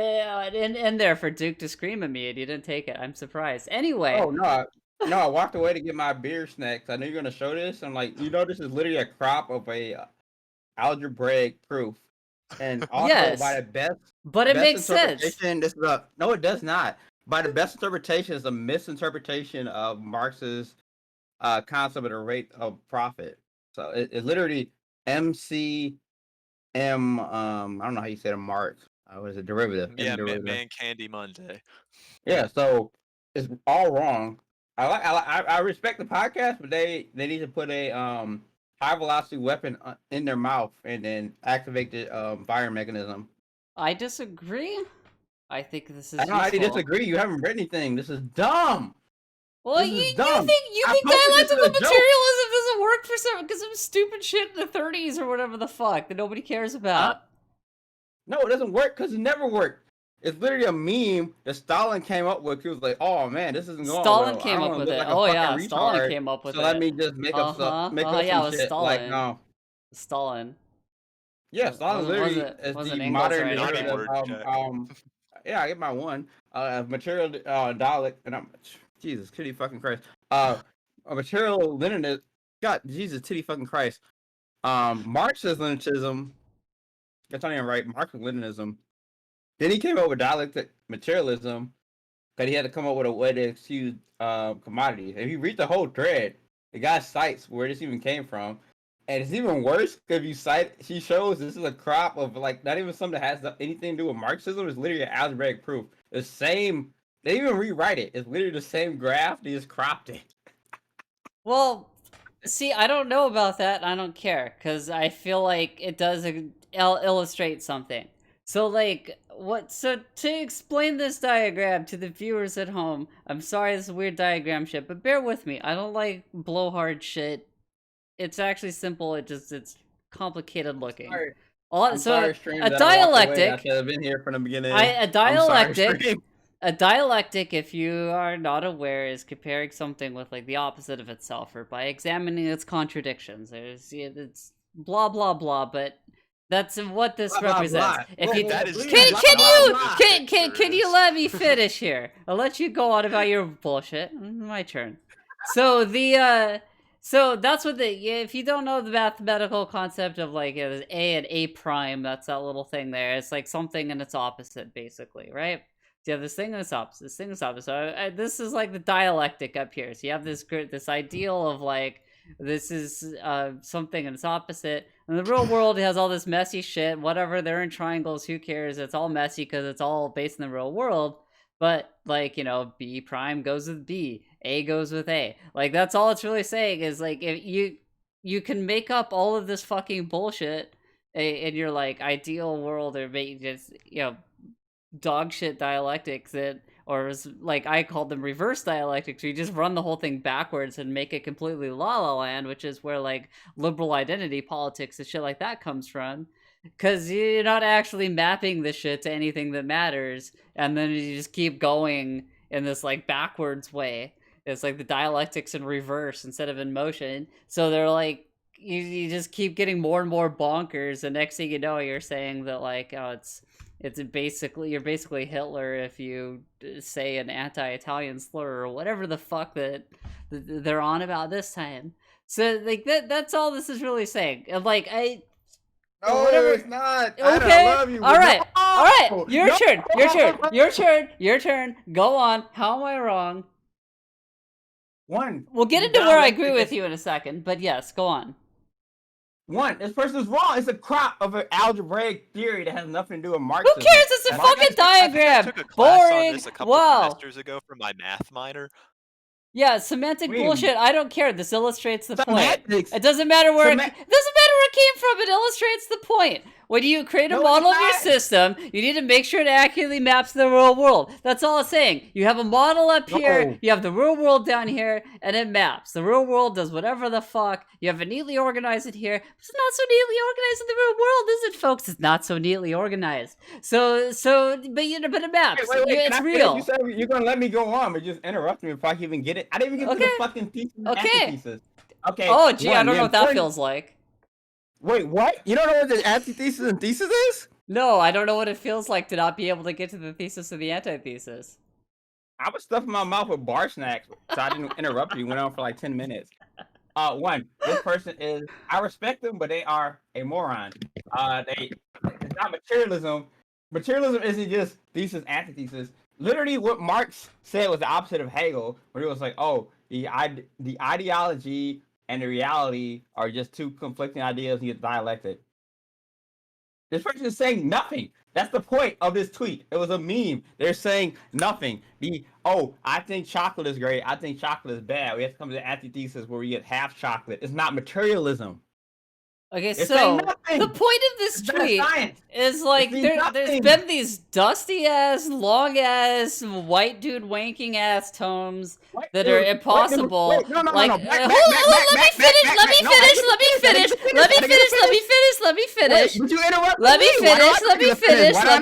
in there for Duke to scream at me, and you didn't take it. I'm surprised. Anyway. Oh no, I walked away to get my beer snacks. I knew you were gonna show this. I'm like, this is literally a crop of a algebraic proof, and also Yes, by the best. but it best makes sense. interpretation, this is no, it does not. By the best interpretation, is a misinterpretation of Marx's concept of the rate of profit. So it literally MCM. I don't know how you say it, Marx. Was a derivative. Yeah, derivative. Man Candy Monday. Yeah, so it's all wrong. I respect the podcast, but they need to put a high velocity weapon in their mouth and then activate the fire mechanism. I disagree. I think this is. I know how you disagree. You haven't read anything. This is dumb. Well, This is you dumb. think dialectical materialism doesn't work for some stupid shit in the 30s or whatever the fuck that nobody cares about? No, it doesn't work because it never worked. It's literally a meme that Stalin came up with. He was like, "Oh man, this isn't going Stalin well. came I up don't with look it. like a Oh fucking yeah, retard, Stalin came up with so it. let me just make up some yeah, it some was shit." Stalin. Like no. Stalin. Yeah, Stalin literally is wasn't the Engels modern right Naughty derivative word, of Jack. yeah, I get my one. Material dialect, and I'm Jesus, titty fucking Christ. A material Leninist. God, Jesus, titty fucking Christ. Marxist Leninism. That's not even right. Marxist Leninism. Then he came up with dialectic materialism, because he had to come up with a way to excuse commodities. If you read the whole thread, the guy cites where this even came from. And it's even worse if you cite. She shows this is a crop of like not even something that has anything to do with Marxism. It's literally an algebraic proof. The same. They even rewrite it. It's literally the same graph. They just cropped it. Well, see, I don't know about that. I don't care because I feel like it does illustrate something. So, like, what? So to explain this diagram to the viewers at home, I'm sorry this is weird diagram shit, but bear with me. I don't like blowhard shit. It's actually simple. It's complicated looking. Sorry. So a dialectic. I've been here from the beginning. A dialectic, if you are not aware, is comparing something with like the opposite of itself, or by examining its contradictions. It's blah blah blah, but that's what this blah, represents. Blah. If you can you let me finish here? I'll let you go on about your bullshit. My turn. So so that's what if you don't know the mathematical concept of like A and A prime, that's that little thing there. It's like something and its opposite, basically, right? So you have this thing and its opposite, this thing and its opposite. So this is like the dialectic up here. So you have this ideal of like, this is something and its opposite. In the real world, it has all this messy shit. Whatever, they're in triangles, who cares? It's all messy because it's all based in the real world. But, like, B prime goes with B, A goes with A. Like, that's all it's really saying is, like, if you can make up all of this fucking bullshit in your, like, ideal world, or just, dog shit dialectics or like I called them reverse dialectics, where you just run the whole thing backwards and make it completely la-la land, which is where, like, liberal identity politics and shit like that comes from. Because you're not actually mapping the shit to anything that matters, and then you just keep going in this, like, backwards way. It's like the dialectics in reverse instead of in motion. So they're like, you just keep getting more and more bonkers, and next thing you know, you're saying that, like, oh, it's basically, you're basically Hitler if you say an anti-Italian slur or whatever the fuck that they're on about this time. So, like, that's all this is really saying. And, like, No, whatever. It's not. Okay. I love you. All right. No! All right. Your No! turn. Your turn. Go on. How am I wrong? One. We'll get into where I agree with you in a second, but yes, go on. This person's wrong. It's a crop of an algebraic theory that has nothing to do with Who Marxism. cares? It's a fucking I think diagram. I took a class on Boring. this a couple Wow. semesters ago from my math minor. Yeah, semantic bullshit. I don't care. This illustrates the point. Semantics. It doesn't matter where it doesn't matter where it came from. It illustrates the point. When you create a model of your system, you need to make sure it accurately maps to the real world. That's all it's saying. You have a model up here, you have the real world down here, and it maps. The real world does whatever the fuck. You have it neatly organized in here. It's not so neatly organized in the real world, is it, folks? It's not so neatly organized. But it maps. Wait, it's real. You said you're gonna let me go on, but just interrupt me before I can even get it. I didn't even get to the fucking thesis. Antithesis. Okay. Oh, gee, I don't know what that feels like. Wait, what? You don't know what the antithesis and thesis is? No, I don't know what it feels like to not be able to get to the thesis or the antithesis. I was stuffing my mouth with bar snacks, so I didn't interrupt you. Went on for like 10 minutes. This person is, I respect them, but they are a moron. It's not materialism. Materialism isn't just thesis, antithesis. Literally, what Marx said was the opposite of Hegel, where he was like, "Oh, the ideology and the reality are just two conflicting ideas. And you get dialectic." This person is saying nothing. That's the point of this tweet. It was a meme. They're saying nothing. I think chocolate is great. I think chocolate is bad. We have to come to the antithesis where we get half chocolate. It's not materialism. Okay, so the point of this tweet is like there's been these dusty ass, long ass, white dude wanking ass tomes that are impossible. No. Let me finish. Let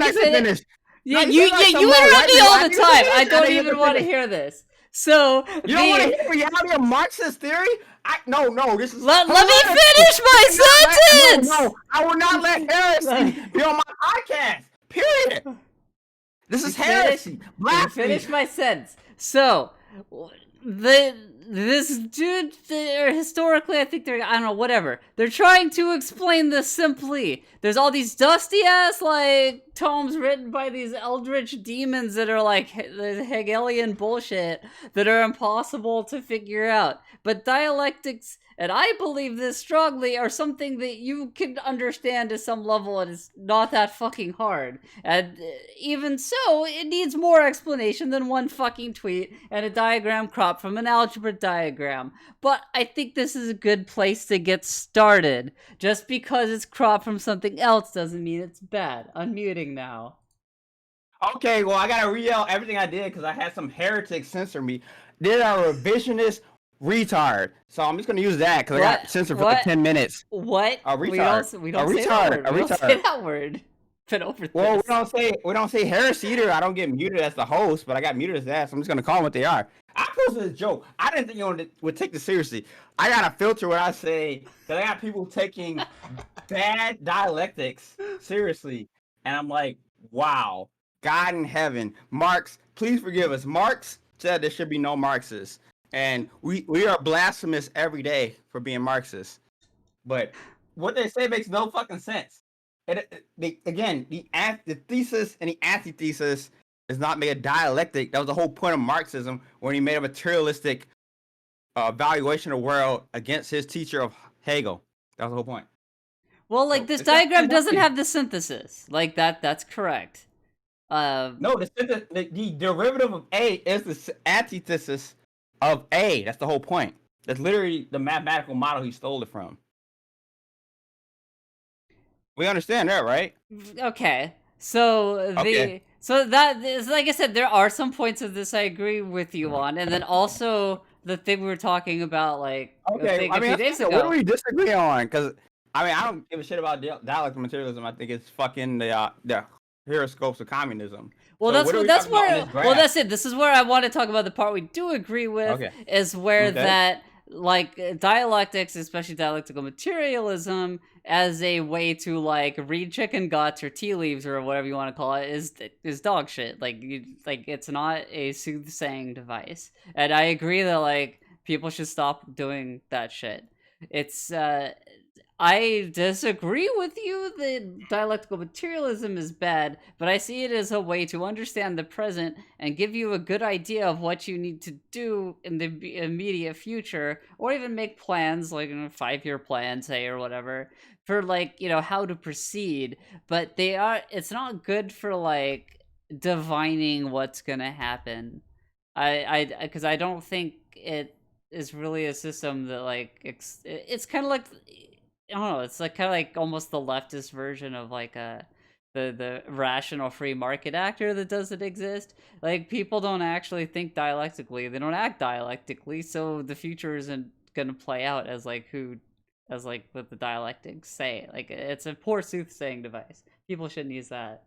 me finish. Yeah, you interrupt me all the time. I don't even want to hear this. So you don't want to hear the reality of Marxist theory? No. This is. Let me finish my sentence. No, I will not let heresy be on my podcast. Period. This is heresy. Finish my sentence. So this dude, historically, I think I don't know, whatever. They're trying to explain this simply. There's all these dusty ass like tomes written by these eldritch demons that are like Hegelian bullshit that are impossible to figure out. But dialectics, and I believe this strongly, are something that you can understand to some level, and it's not that fucking hard. And even so, it needs more explanation than one fucking tweet and a diagram cropped from an algebra diagram. But I think this is a good place to get started. Just because it's cropped from something else doesn't mean it's bad. Unmuting now. Okay, well, I gotta re-yell everything I did because I had some heretics censor me. They're a revisionist retard. So I'm just gonna use that because I got censored for like 10 minutes. What? A retard. We don't say that word. We don't say that word. Been over this. Well, we don't say heresy either. I don't get muted as the host, but I got muted as that, so I'm just gonna call them what they are. I posted a joke. I didn't think you would take this seriously. I gotta filter what I say because I got people taking bad dialectics seriously, and I'm like, wow, God in heaven, Marx, please forgive us. Marx said there should be no Marxists, and we are blasphemous every day for being Marxists. But what they say makes no fucking sense. The thesis and the antithesis is not made a dialectic. That was the whole point of Marxism when he made a materialistic evaluation of the world against his teacher of Hegel. That was the whole point. Well, like, this diagram doesn't have the synthesis. Like, that's correct. No, the derivative of A is the antithesis of A. That's the whole point. That's literally the mathematical model he stole it from. We understand that, right? Okay. So that is, like I said, there are some points of this I agree with you on, and then also the thing we were talking about, like, a few days ago. What do we disagree on? Because I don't give a shit about dialectical materialism. I think it's fucking the horoscopes of communism. Well, so that's it. This is where I want to talk about the part we do agree with, is where that, like, dialectics, especially dialectical materialism, as a way to, like, read chicken guts or tea leaves or whatever you want to call it, is dog shit. Like, it's not a soothsaying device. And I agree that, like, people should stop doing that shit. It's I disagree with you that dialectical materialism is bad, but I see it as a way to understand the present and give you a good idea of what you need to do in the immediate future, or even make plans, like a 5-year plan, say, or whatever, for like, how to proceed. But it's not good for like divining what's gonna happen. Because I don't think it is really a system that like it's kind of like, I don't know. It's like kind of like almost the leftist version of like the rational free market actor that doesn't exist. Like people don't actually think dialectically. They don't act dialectically. So the future isn't gonna play out as like what the dialectics say. Like it's a poor soothsaying device. People shouldn't use that.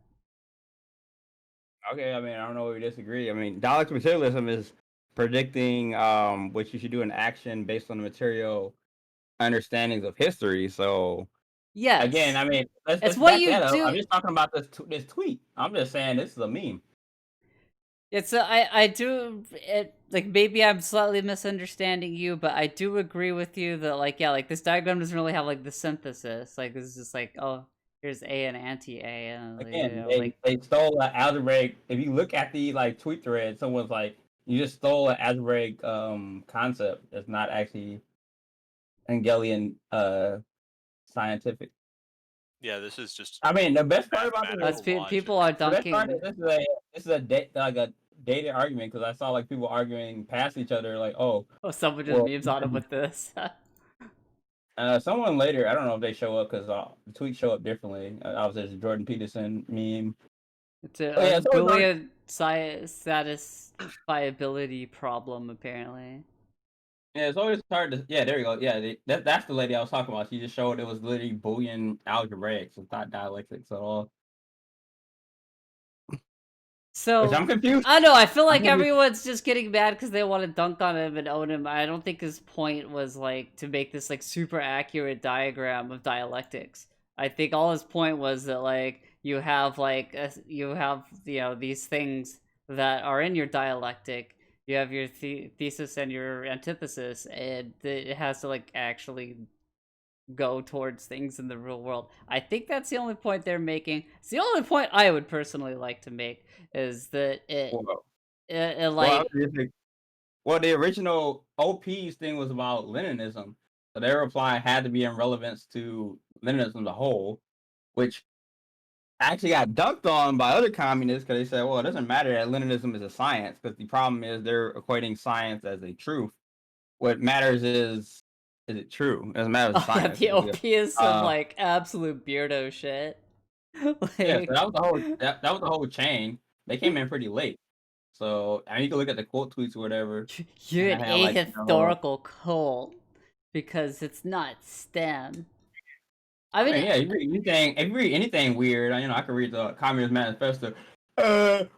Okay, I mean, I don't know if we disagree. I mean, dialectical materialism is predicting what you should do in action based on the material understandings of history. So Yes. again, I mean, let's what back you that up. do. I'm just talking about this tweet. I'm just saying this is a meme. It's I do it, like maybe I'm slightly misunderstanding you, but I do agree with you that like like this diagram doesn't really have like the synthesis. Like this is just like, oh, here's A and anti-A, and Again, like they stole an algebraic. If you look at the like tweet thread, someone's like, you just stole an algebraic concept that's not actually Hegelian scientific. Yeah, this is just. I mean, the best part about that's this, people are dunking. this is a dated argument because I saw like people arguing past each other, like, oh, someone just memes on him with this. Someone later, I don't know if they show up because the tweets show up differently. Obviously, there's a Jordan Peterson meme. It's a Boolean satisfiability problem, apparently. Yeah, it's always hard to. Yeah, there you go. Yeah, that's the lady I was talking about. She just showed it was literally Boolean algebraic, so it's not dialectics at all. So which I'm confused. I know. I feel like everyone's just getting mad because they want to dunk on him and own him. I don't think his point was like to make this like super accurate diagram of dialectics. I think all his point was that like you have these things that are in your dialectic. You have your thesis and your antithesis, and it has to like actually go towards things in the real world. I think that's the only point they're making. It's the only point I would personally like to make is that the original OP's thing was about Leninism, so their reply had to be in relevance to Leninism as a whole, which actually got dunked on by other communists because they said, well, it doesn't matter that Leninism is a science because the problem is they're equating science as a truth. What matters is it true? It doesn't matter. Science. The OP is some like absolute beardo shit. Yeah, so that was the whole that was the whole chain. They came in pretty late, so I mean, you can look at the quote tweets or whatever. You're an ahistorical cult because it's not STEM. I mean, yeah, if you read anything weird, I can read the Communist Manifesto. The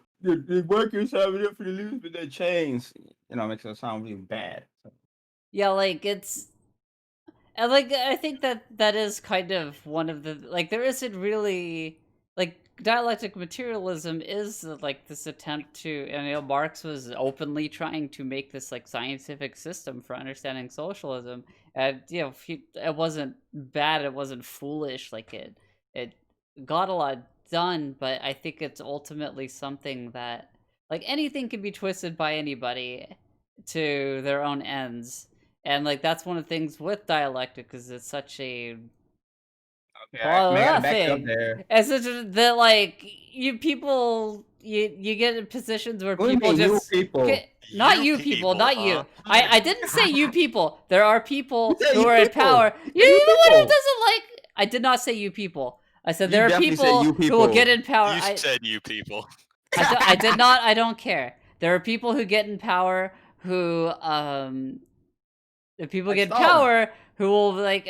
workers have enough for the lose, but their chains, it makes it sound really bad. So. Yeah, like it's. And like I think that is kind of one of the like there isn't really like dialectic materialism is like this attempt to, and Marx was openly trying to make this like scientific system for understanding socialism, and it wasn't bad, it wasn't foolish, like it got a lot done, but I think it's ultimately something that like anything can be twisted by anybody to their own ends. And like that's one of the things with dialectic, because it's such a thing. It's such that like you people you get in positions where people just not you people, not you. I didn't say you people. There are people who are in power. You know what? It doesn't like. I did not say you people. I said there are people who will get in power. You said you people. I did not. I don't care. There are people who get in power who if people like get Stalin. Power, who will like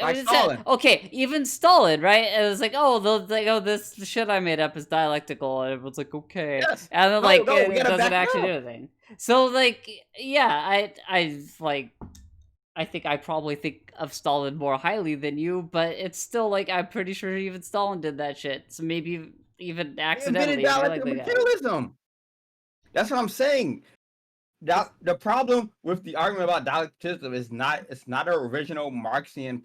okay, even Stalin, right? And it's like, this shit I made up is dialectical, and everyone's like, okay, yes. And then it doesn't actually do anything. So like, yeah, I think I probably think of Stalin more highly than you, but it's still like I'm pretty sure even Stalin did that shit. So maybe even accidentally. Materialism. That's what I'm saying. The problem with the argument about dialecticism is it's not an original Marxian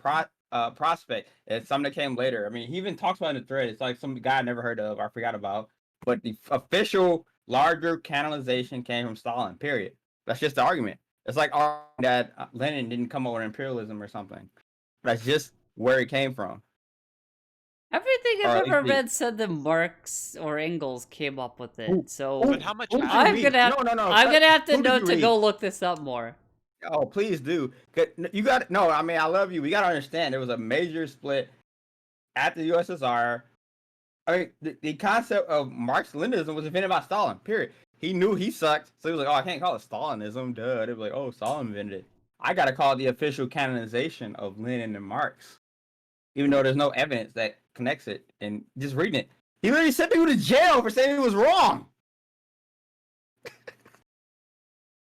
prospect. It's something that came later. I mean, he even talks about it in the thread. It's like some guy I never heard of, I forgot about. But the official larger canonization came from Stalin. Period. That's just the argument. It's like arguing that Lenin didn't come up with imperialism or something. That's just where it came from. Everything Or I've at least ever read said that Marx or Engels came up with it. So But how much who did you I'm read? gonna have, No. I'm gonna have to Who did know you to read? go look this up more. Oh, please do. You got no. I mean, I love you. We got to understand there was a major split at the USSR. I mean, the concept of Marx-Leninism was invented by Stalin. Period. He knew he sucked, so he was like, "Oh, I can't call it Stalinism." Duh. They'd be like, "Oh, Stalin invented it." I got to call it the official canonization of Lenin and Marx, even though there's no evidence that connects it. And just reading it, he literally sent people to jail for saying he was wrong.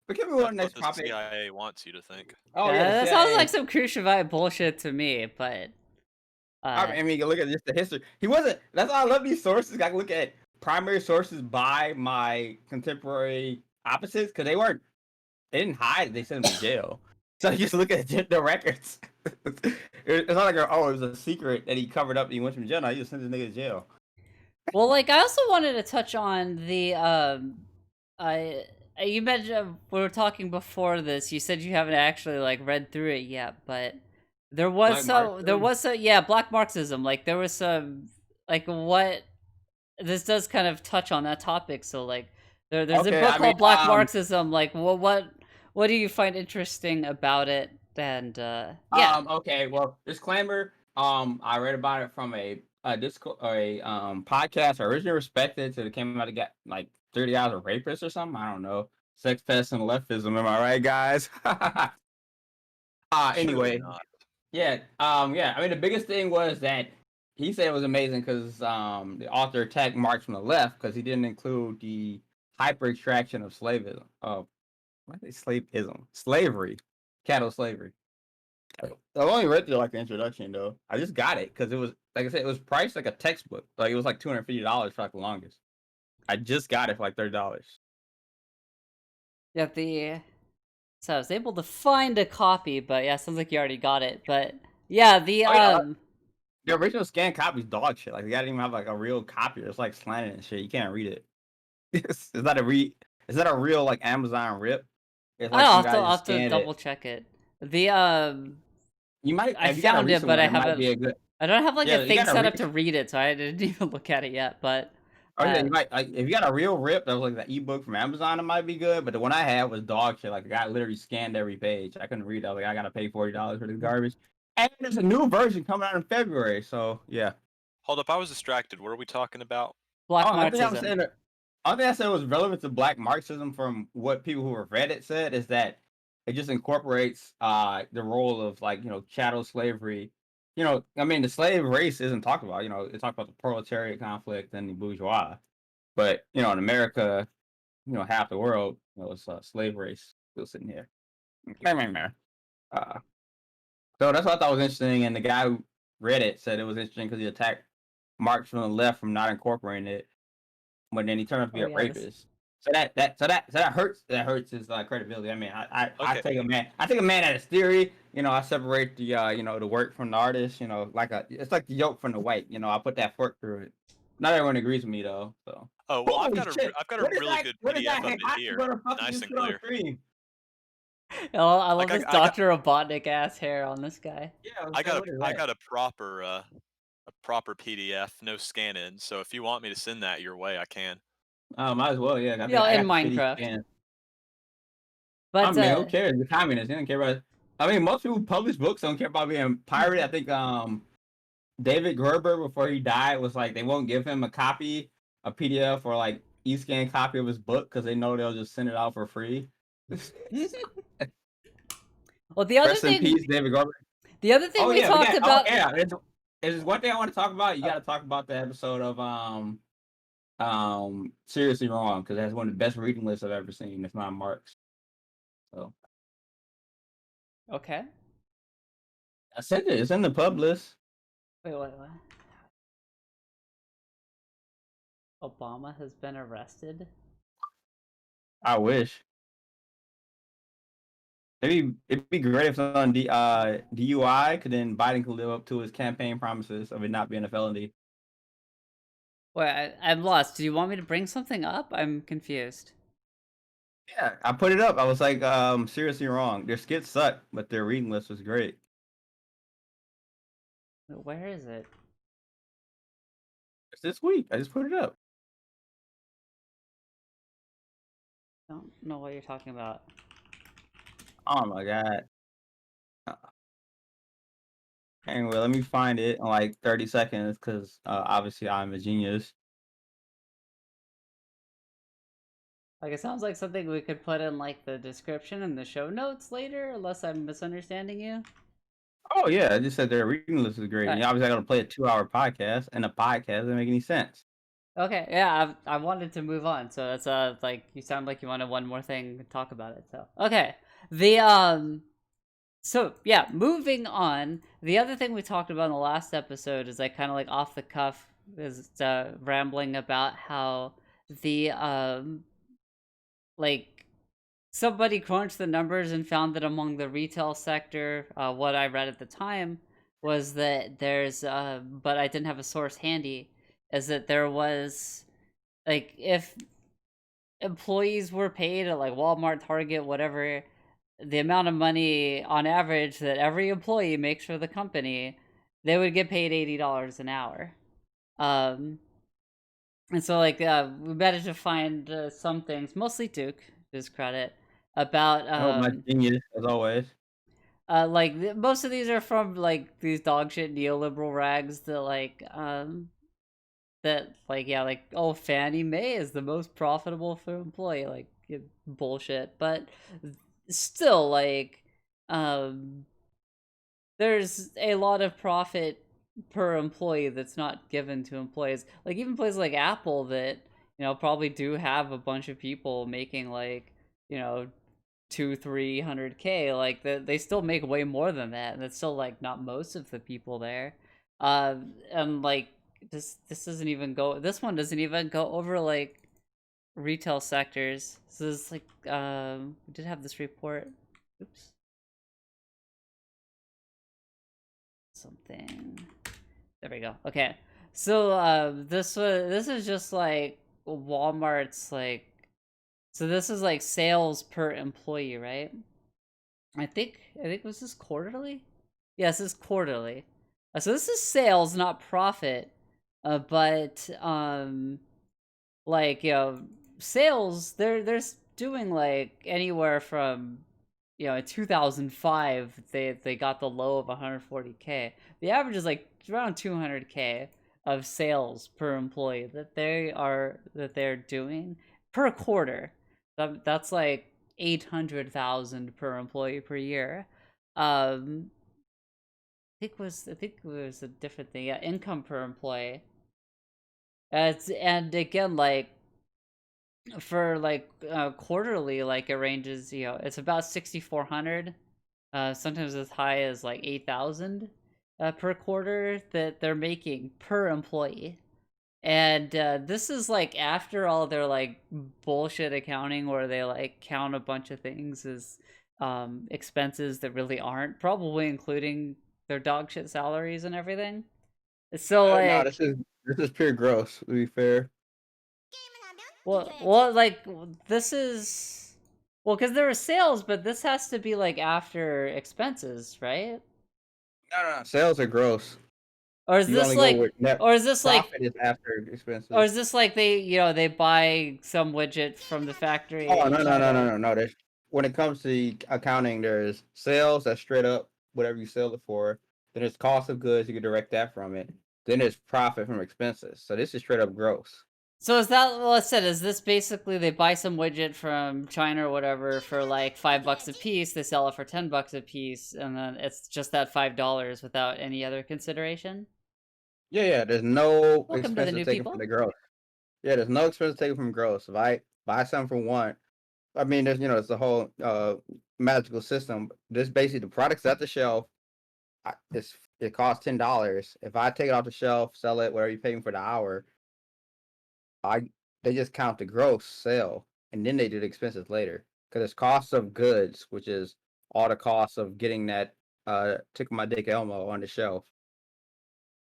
But can we go to the That's next what the topic? CIA wants you to think. Oh yeah, the That sounds CIA. like some Khrushchevite bullshit to me, but I mean, you can look at just the history. He wasn't. That's why I love these sources. I can look at primary sources by my contemporary opposites because they weren't. They didn't hide. They sent him to jail. So you just look at the records. It's not like it was a secret that he covered up and he went from jail. No, he just sent the nigga to jail. well, like I also wanted to touch on the I you mentioned we were talking before this. You said you haven't actually like read through it yet, but there was Black Marxism. Like there was some like what this does kind of touch on that topic. So like there's a Okay, book I mean, called Black Marxism. Like what do you find interesting about it? And yeah, Okay. Well, disclaimer. I read about it from a Discord or a podcast I originally respected till it came out to get like 30 hours of rapists or something. I don't know. Sex pest and leftism. Am I right, guys? Surely Anyway, not. yeah. Yeah. I mean, the biggest thing was that he said it was amazing because the author attacked Marx from the left because he didn't include the hyper extraction of slavism. What is slavism? Slavery, cattle slavery. I've only read through like the introduction though. I just got it because it was like I said, it was priced like a textbook. Like it was like $250 for like the longest. I just got it for like $30. yeah. So I was able to find a copy, but yeah, sounds like you already got it. But yeah, Oh yeah, the original scanned copy is dog shit. Like they didn't even have like a real copy. It's like slanted and shit. You can't read it. Is that a Is that a real like Amazon rip? It's like some guy I'll just have to scanned double it. check it. The You might I if you got a found it, recent but one, I it might haven't. be a good. I don't have like Yeah, a you thing got set a up to read it, so I didn't even look at it yet. But Oh yeah, you might like if you got a real rip that was like the ebook from Amazon, it might be good. But the one I had was dog shit. Like the guy literally scanned every page. I couldn't read. I was like, I gotta pay $40 for this garbage. And there's a new version coming out in February. So yeah. Hold up, I was distracted. What are we talking about? Black I think I was Marxism. saying that. I think I said was relevant to Black Marxism from what people who have read it said is that it just incorporates the role of like chattel slavery. I mean the slave race isn't talked about. They talk about the proletariat conflict and the bourgeois. But in America, half the world, it's a slave race still sitting here. Uh, so that's what I thought was interesting. And the guy who read it said it was interesting because he attacked Marx from the left from not incorporating it, but then he turned out to be Oh a yeah, this. rapist. So that hurts. That hurts his credibility. I mean, I Okay. take a man. I take a man at his theory. I separate the the work from the artist. It's like the yolk from the white. I put that fork through it. Not everyone agrees with me though. So. Oh well, I've Holy got a shit! I've got a What is really that? good What is PDF that of it hot here, motherfucker nice just and put on clear. stream? I love Like this I got Dr. Robotnik ass hair on this guy. Yeah, I got what is I that? got a proper PDF, no scan in. So if you want me to send that your way, I can. Might as well. Yeah, Yeah, I in got the shitty Minecraft. scan. I But mean, who cares? The communists, they don't care about. I mean, most people who publish books don't care about being pirated. I think David Gerber before he died was like they won't give him a PDF or like e-scan copy of his book because they know they'll just send it out for free. well, the other Rest in thing, peace, David Gerber. we Yeah, we talked got. about. Yeah. There's one thing I want to talk about. You got to talk about the episode of Seriously Wrong because that's one of the best reading lists I've ever seen. If not Mark's. So Okay. I said it. It's in the pub list. Wait, what? Obama has been arrested. I wish. It'd be great if it's on DUI, because then Biden could live up to his campaign promises of it not being a felony. Wait, I'm lost. Do you want me to bring something up? I'm confused. Yeah, I put it up. I was like, seriously wrong. Their skits suck, but their reading list was great. Where is it? It's this week. I just put it up. I don't know what you're talking about. Oh my god. Anyway, let me find it in like 30 seconds, because obviously I'm a genius. Like, it sounds like something we could put in, like, the description and the show notes later, unless I'm misunderstanding you. Oh yeah, I just said their reading list is great. And obviously I gotta play a 2-hour podcast, and a podcast doesn't make any sense. Okay, yeah, I wanted to move on, so that's like, you sound like you wanted one more thing to talk about it. So okay, so yeah, moving on. The other thing we talked about in the last episode is like kind of like off the cuff, is rambling about how the like somebody crunched the numbers and found that among the retail sector, what I read at the time was that there's but I didn't have a source handy, is that there was, like, if employees were paid at like Walmart, Target, whatever, the amount of money on average that every employee makes for the company, they would get paid $80 an hour. And so like we managed to find some things, mostly Duke, to his credit, about My genius, as always. like most of these are from like these dog shit neoliberal rags that like that like, yeah, like, oh, Fannie Mae is the most profitable for employee, like, bullshit. But still, like, there's a lot of profit per employee that's not given to employees. Like, even places like Apple that, probably do have a bunch of people making like, 200-300K, like they still make way more than that, and it's still like not most of the people there. And like, this doesn't even go, this one doesn't even go over like retail sectors. So it's like we did have this report. Oops. Something. There we go. Okay. So this is just like Walmart's, like, so this is like sales per employee, right? I think was this quarterly? Yes, this is quarterly. So this is sales, not profit. But like, sales, they're doing like anywhere from, in 2005 they got the low of 140K. The average is like around 200K of sales per employee that they're doing per quarter. That's like 800,000 per employee per year. I think it was a different thing. Yeah, income per employee. And again, like, for like quarterly, like, it ranges, it's about 6,400, sometimes as high as like 8,000 per quarter that they're making per employee. And this is like after all their like bullshit accounting where they like count a bunch of things as expenses that really aren't, probably including their dog shit salaries and everything. So like, no, this is pure gross, to be fair. well, like, this is, well, because there are sales, but this has to be like after expenses, right? No. Sales are gross. Or is You this only like, go with net or is this like, profit is after expenses. or is this like they buy some widget from the factory? Oh, in no. China? There's, when it comes to the accounting, there's sales, that's straight up whatever you sell it for. Then there's cost of goods, you can direct that from it. Then there's profit from expenses. So this is straight up gross. So is that, well, I said, is this basically they buy some widget from China or whatever for like $5 a piece, they sell it for $10 a piece, and then it's just that $5 without any other consideration? Yeah. There's no Welcome to the expenses new taken people. from the gross. Yeah, there's no expenses taken from gross. If I buy something from one, I mean, there's, it's the whole magical system. This basically, the product's at the shelf. It costs $10. If I take it off the shelf, sell it, whatever you pay me for the hour, they just count the gross sale, and then they do the expenses later, because it's cost of goods, which is all the costs of getting that Tickle My Dick Elmo on the shelf.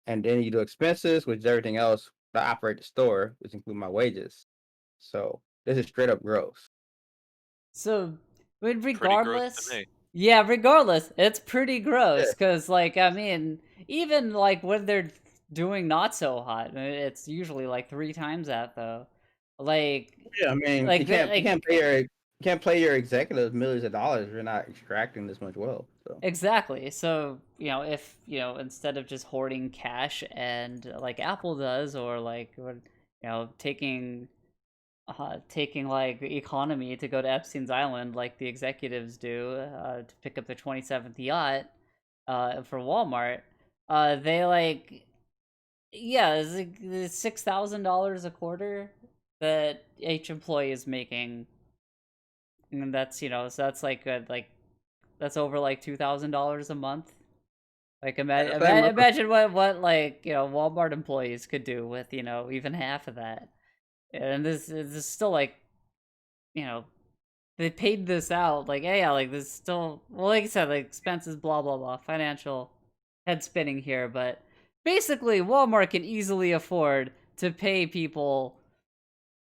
And then you do expenses, which is everything else to operate the store, which include my wages. So this is straight up gross. So, but Pretty gross to regardless, me. yeah, regardless, it's pretty gross. Yeah. Because, like, I mean, even like when they're doing not so hot, it's usually like 3 times that though. Like, Yeah, I mean, like you the can't like pay your executives millions of dollars if you're not extracting this much wealth. So exactly. So, if instead of just hoarding cash and like Apple does, or like taking like economy to go to Epstein's Island like the executives do to pick up their 27th yacht for Walmart. They like, yeah, it's like $6,000 a quarter that each employee is making, and that's so that's that's over like $2,000 a month. Like imagine what like Walmart employees could do with even half of that, and this is still like you know they paid this out. Like, yeah, like this is still, well, like I said, like expenses, blah blah blah, financial head spinning here, but basically, Walmart can easily afford to pay people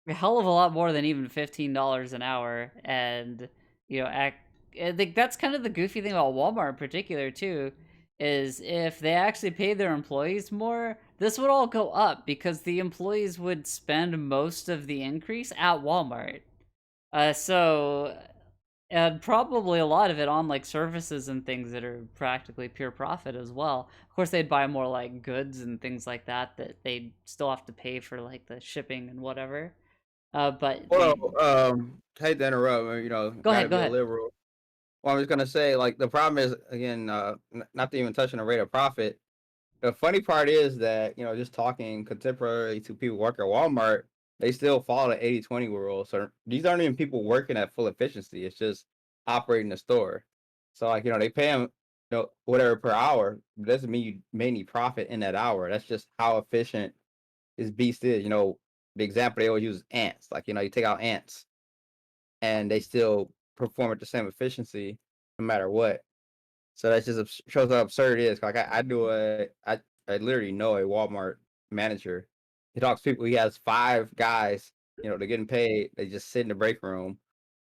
a hell of a lot more than even $15 an hour, and I think that's kind of the goofy thing about Walmart in particular too, is if they actually paid their employees more, this would all go up because the employees would spend most of the increase at Walmart. So, and probably a lot of it on like services and things that are practically pure profit as well. Of course, they'd buy more like goods and things like that they'd still have to pay for like the shipping and whatever. But well, they hate to interrupt, go gotta ahead, go be a ahead. liberal. Well, I was gonna say, like, the problem is again, not to even touch on the rate of profit. The funny part is that, just talking contemporarily to people who work at Walmart, they still follow the 80/20 rule. So these aren't even people working at full efficiency. It's just operating the store. So like, they pay them, whatever per hour. But doesn't mean you made any profit in that hour. That's just how efficient this beast is. The example they always use is ants. Like, you take out ants and they still perform at the same efficiency no matter what. So that just shows how absurd it is. Like I literally know a Walmart manager. He talks to people. He has 5 guys. They're getting paid. They just sit in the break room.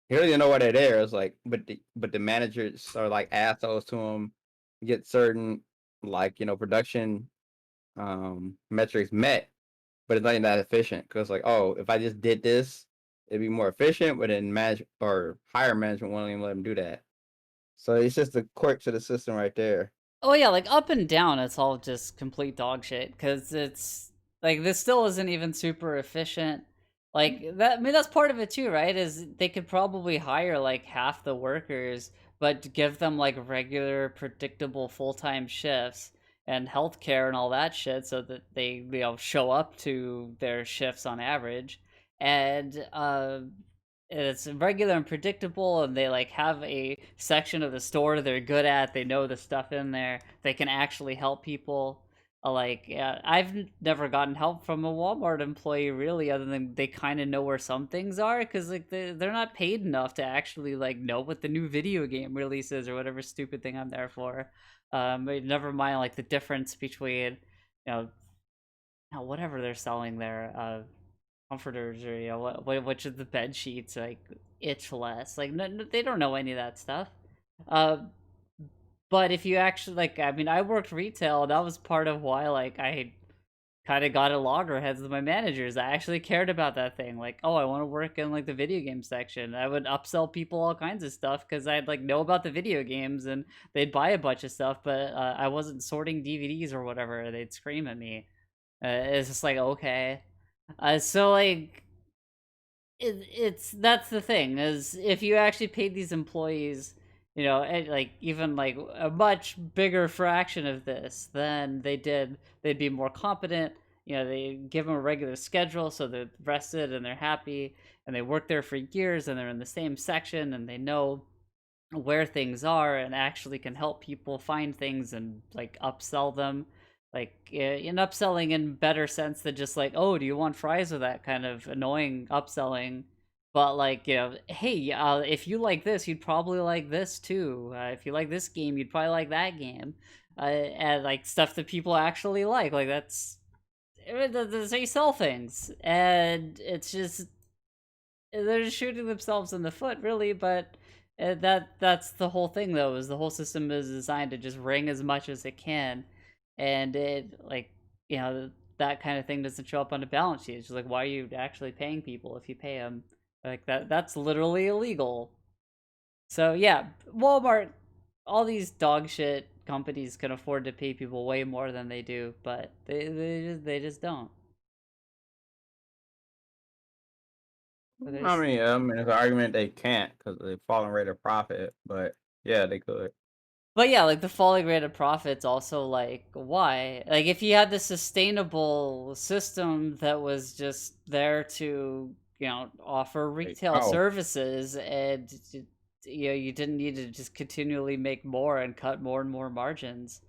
He doesn't even know why they're there. It's like, but the managers are like assholes to him. Get certain like production metrics met, but it's not even that efficient because like, oh, if I just did this, it'd be more efficient. But then manage or higher management won't even let him do that. So it's just the quirks of the system right there. Oh yeah, like up and down, it's all just complete dog shit because it's like this still isn't even super efficient. Like that, I mean, that's part of it too, right? Is they could probably hire like half the workers, but give them like regular, predictable full-time shifts and healthcare and all that shit, so that they show up to their shifts on average, and it's regular and predictable, and they like have a section of the store they're good at. They know the stuff in there. They can actually help people. I've never gotten help from a Walmart employee really, other than they kind of know where some things are, because like they're not paid enough to actually like know what the new video game release is or whatever stupid thing I'm there for. Never mind like the difference between whatever they're selling there. Comforters, or which of the bed sheets like itch less, like no, they don't know any of that stuff. uh but if you actually, like, I mean, I worked retail, and that was part of why like I kind of got at loggerheads with my managers. I actually cared about that thing, like, oh, I want to work in like the video game section. I would upsell people all kinds of stuff because I'd like know about the video games, and they'd buy a bunch of stuff, but I wasn't sorting DVDs or whatever. They'd scream at me. It's just like, okay. So like it's that's the thing, is if you actually paid these employees, like even like a much bigger fraction of this than they did, they'd be more competent. They give them a regular schedule, so they're rested and they're happy, and they work there for years, and they're in the same section, and they know where things are and actually can help people find things and like upsell them, like in upselling in better sense than just like, oh, do you want fries with that kind of annoying upselling, But like, hey, if you like this, you'd probably like this too. If you like this game, you'd probably like that game, and like stuff that people actually like. Like they sell things, and it's just they're just shooting themselves in the foot, really. But that's the whole thing, though. Is the whole system is designed to just wring as much as it can, and it like that kind of thing doesn't show up on the balance sheet. It's just like, why are you actually paying people if you pay them? Like that's literally illegal. So yeah, Walmart, all these dog shit companies can afford to pay people way more than they do, but they just don't. There's an argument they can't because of the falling rate of profit, but yeah, they could. But yeah, like the falling rate of profits also, like, why? Like if you had the sustainable system that was just there to, offer retail services, and you didn't need to just continually make more and cut more and more margins.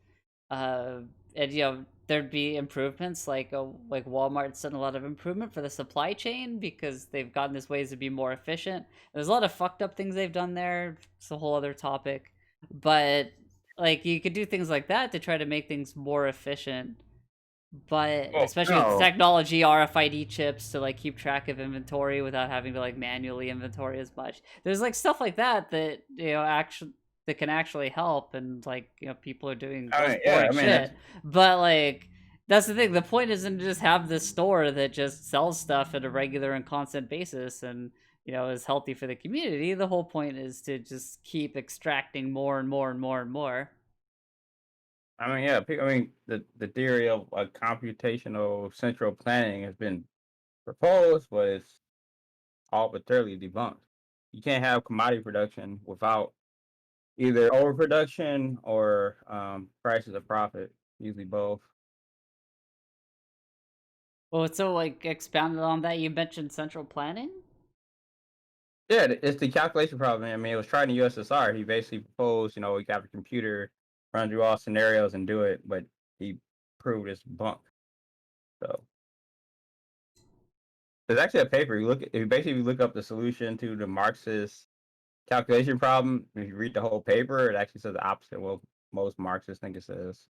And there'd be improvements, like Walmart's done a lot of improvement for the supply chain because they've gotten this ways to be more efficient. There's a lot of fucked up things they've done there. It's a whole other topic. But like you could do things like that to try to make things more efficient. But especially with technology, RFID chips to like keep track of inventory without having to like manually inventory as much. There's like stuff like that actually that can actually help, and like people are doing boring shit. But like that's the thing. The point isn't to just have this store that just sells stuff at a regular and constant basis and is healthy for the community. The whole point is to just keep extracting more and more and more and more. The theory of computational central planning has been proposed, but it's all but thoroughly debunked. You can't have commodity production without either overproduction or prices of profit, usually both. Well, so like expounded on that, you mentioned central planning? Yeah, it's the calculation problem. I mean, it was tried in the USSR. He basically proposed, you have a computer run through all scenarios and do it, but he proved it's bunk. So there's actually a paper. If you look up the solution to the Marxist calculation problem, if you read the whole paper, it actually says the opposite of what most Marxists think it says.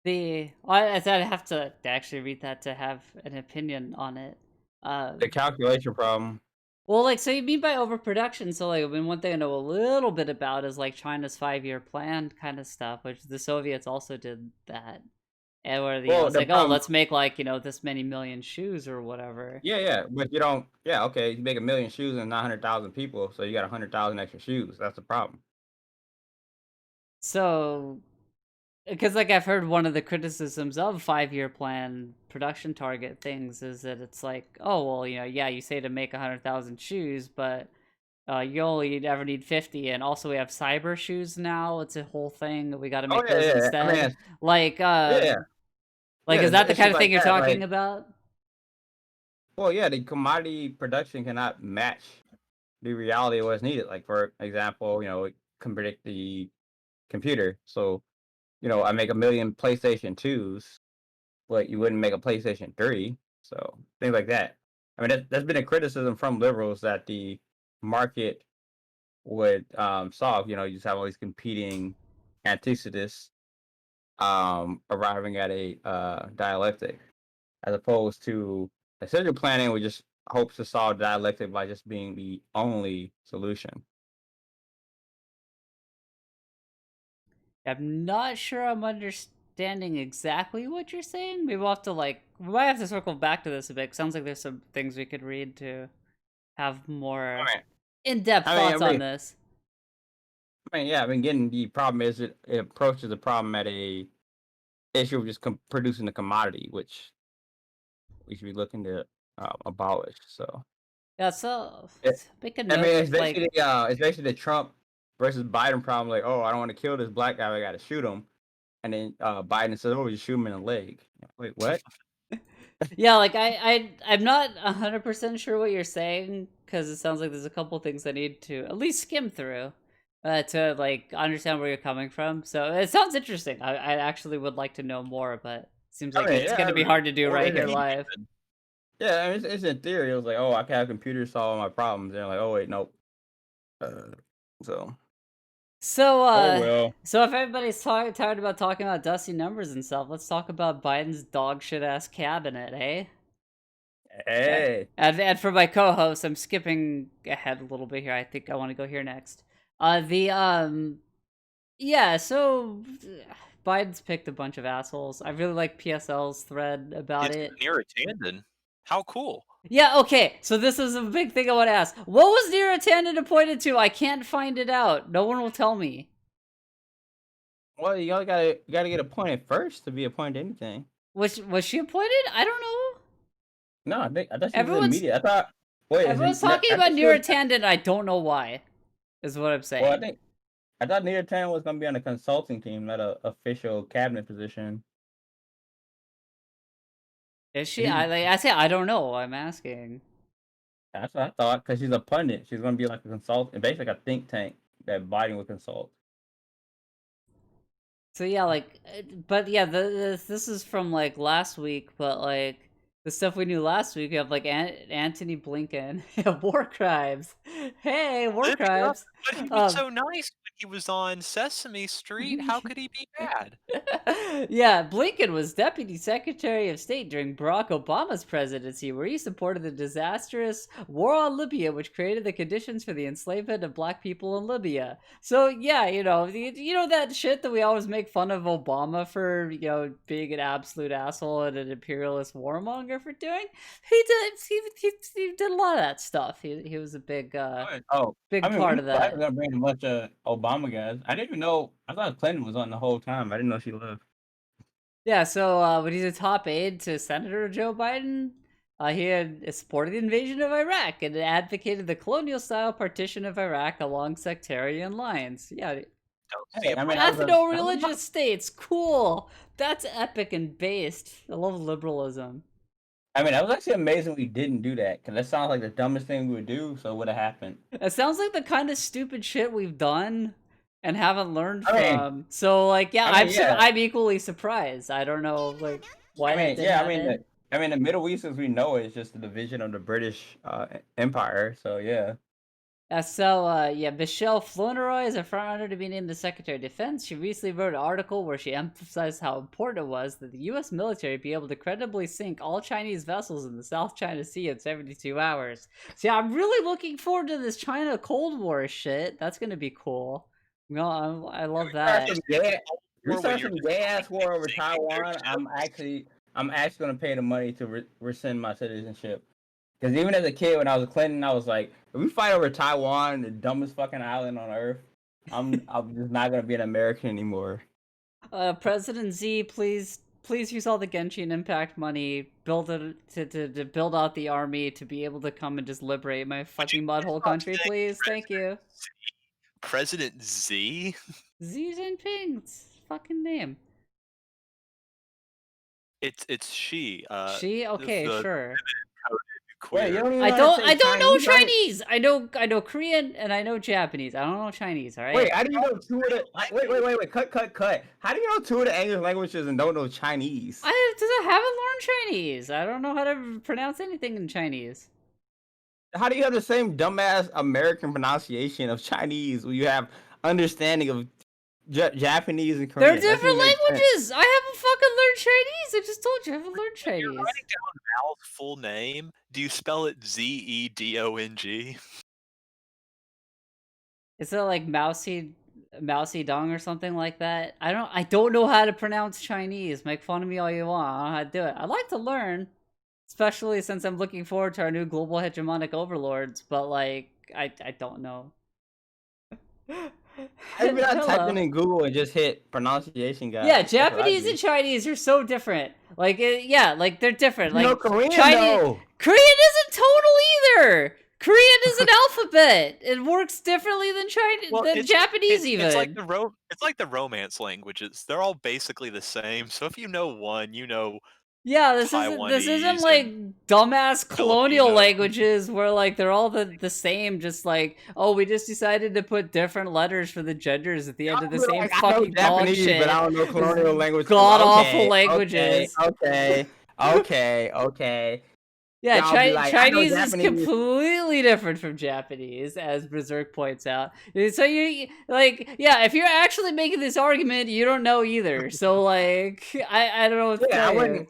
I'd have to actually read that to have an opinion on it. The calculation problem. Well, like, so you mean by overproduction? So, like, I mean, one thing I know a little bit about is like China's 5-year plan kind of stuff, which the Soviets also did that, and where it's like, oh, let's make like this many million shoes or whatever. Yeah, but you don't. Yeah, okay, you make 1 million shoes and 900,000 people, so you got 100,000 extra shoes. That's the problem. So, because like I've heard one of the criticisms of 5-year plan production target things is that it's like, oh well, you say to make 100,000 shoes, but you only ever need 50, and also we have cyber shoes now. It's a whole thing. We got to make those instead. Like is that the kind of thing you're talking about? Well, yeah, the commodity production cannot match the reality of what's needed. Like for example, it can predict the computer. So, I make 1 million PlayStation 2s, but you wouldn't make a PlayStation 3. So things like that. I mean, that's been a criticism from liberals that the market would solve. You just have all these competing antitheses arriving at a dialectic, as opposed to central planning, which just hopes to solve dialectic by just being the only solution. I'm not sure I'm understanding exactly what you're saying. Maybe we might have to circle back to this a bit. Sounds like there's some things we could read to have more in-depth thoughts on this. Again, the problem is it approaches the problem at a issue of just producing the commodity, which we should be looking to abolish. So yeah, so it's basically the Trump versus Biden problem. Like, oh, I don't want to kill this black guy, I got to shoot him, and then Biden says, oh, you shoot him in the leg. Wait, what? Yeah, like I'm not 100% sure what you're saying, because it sounds like there's a couple things I need to at least skim through to like understand where you're coming from. So it sounds interesting. I actually would like to know more, but it seems like it's going to be hard to do right here live. Yeah, I mean, it's in theory. It was like, oh, I can have computers solve all my problems. And they're like, oh wait, nope. So So, oh well. so if everybody's tired about talking about dusty numbers and stuff, let's talk about Biden's dog shit ass cabinet, eh? Hey, And for my co-host, I'm skipping ahead a little bit here. I think I want to go here next. Yeah, so Biden's picked a bunch of assholes. I really like PSL's thread about It's it. near a tandon. How cool. Yeah, okay, so this is a big thing I want to ask. What was Neera Tanden appointed to? I can't find it out. No one will tell me. well, you gotta get appointed first to be appointed to anything. Was she appointed? I don't know. No, I thought she was in Everyone's- media. I thought. Wait, Everyone's talking about Neera Tanden. I don't know why. Is what I'm saying. Well, I thought Neera Tanden was gonna be on a consulting team, not a official cabinet position. Is she? I say I don't know. I'm asking. That's what I thought, because she's a pundit. She's gonna be like a consultant, basically like a think tank that Biden would consult. So yeah, like, but yeah, this is from like last week, but like the stuff we knew last week, we have like Antony Blinken, war crimes. Hey, war Living up, crimes. But he was so nice when he was on Sesame Street. How could he be bad? Yeah, Blinken was Deputy Secretary of State during Barack Obama's presidency, where he supported the disastrous war on Libya, which created the conditions for the enslavement of black people in Libya. So yeah, you know that shit that we always make fun of Obama for, being an absolute asshole and an imperialist warmonger for doing. He did a lot of that stuff. He was a big part of that. I'm gonna bring a bunch of Obama guys. I didn't even know. I thought Clinton was on the whole time. I didn't know she left. Yeah, so when he's a top aide to Senator Joe Biden, he had supported the invasion of Iraq and advocated the colonial-style partition of Iraq along sectarian lines. Yeah, Hey, I mean, ethno-religious states, cool. That's epic and based. I love liberalism. I mean, that was actually amazing we didn't do that, because that sounds like the dumbest thing we would do, so it would have happened. It sounds like the kind of stupid shit we've done and haven't learned from. So, like, I'm equally surprised. I don't know, like, why. I mean, the Middle East as we know it is just the division of the British Empire. So yeah. Michelle Flournoy is a frontrunner to be named the Secretary of Defense. She recently wrote an article where she emphasized how important it was that the U.S. military be able to credibly sink all Chinese vessels in the South China Sea in 72 hours. So yeah, I'm really looking forward to this China Cold War shit. That's gonna be cool. No, I love that. We start some gay ass war over Taiwan. I'm actually gonna pay the money to rescind my citizenship. Because even as a kid, when I was a Clinton, I was like, if we fight over Taiwan, the dumbest fucking island on earth, I'm just not gonna be an American anymore. President Z, please use all the Genshin Impact money, build it to build out the army to be able to come and just liberate my fucking mudhole country, please. Thank you. President Z? Xi Jinping's fucking name. It's she. She? Okay, sure. Wait, I don't know Chinese. I know Korean and I know Japanese. I don't know Chinese. All right. Wait, how do you know two of the? Wait! Cut! How do you know two of the English languages and don't know Chinese? I haven't learned Chinese. I don't know how to pronounce anything in Chinese. How do you have the same dumbass American pronunciation of Chinese when you have understanding of Japanese and Korean? They're different languages. I haven't fucking learned Chinese. I just told you I haven't learned Chinese. You're writing down Mal's full name. Do you spell it Zedong? Is it like Mousy Dong or something like that? I don't know how to pronounce Chinese. Make fun of me all you want. I don't know how to do it. I'd like to learn, especially since I'm looking forward to our new global hegemonic overlords. But like, I don't know. I've been typing in Google and just hit pronunciation guide. Yeah, Japanese and Chinese are so different. Like, like they're different. Like, Korean Chinese, Korean isn't tonal either. Korean is an alphabet. It works differently than Japanese even. It's like the Romance languages. They're all basically the same. So if you know one, you know. Yeah, this isn't like dumbass colonial languages where like they're all the same, just like, oh, we just decided to put different letters for the genders at the end of the same fucking dog shit. But I don't know colonial languages. God awful languages. Okay. Yeah, Y'all be like, I know Chinese is Japanese. completely different from Japanese, as Berserk points out. So you like, yeah, if you're actually making this argument, you don't know either. So like, I don't know what to Yeah, I tell you.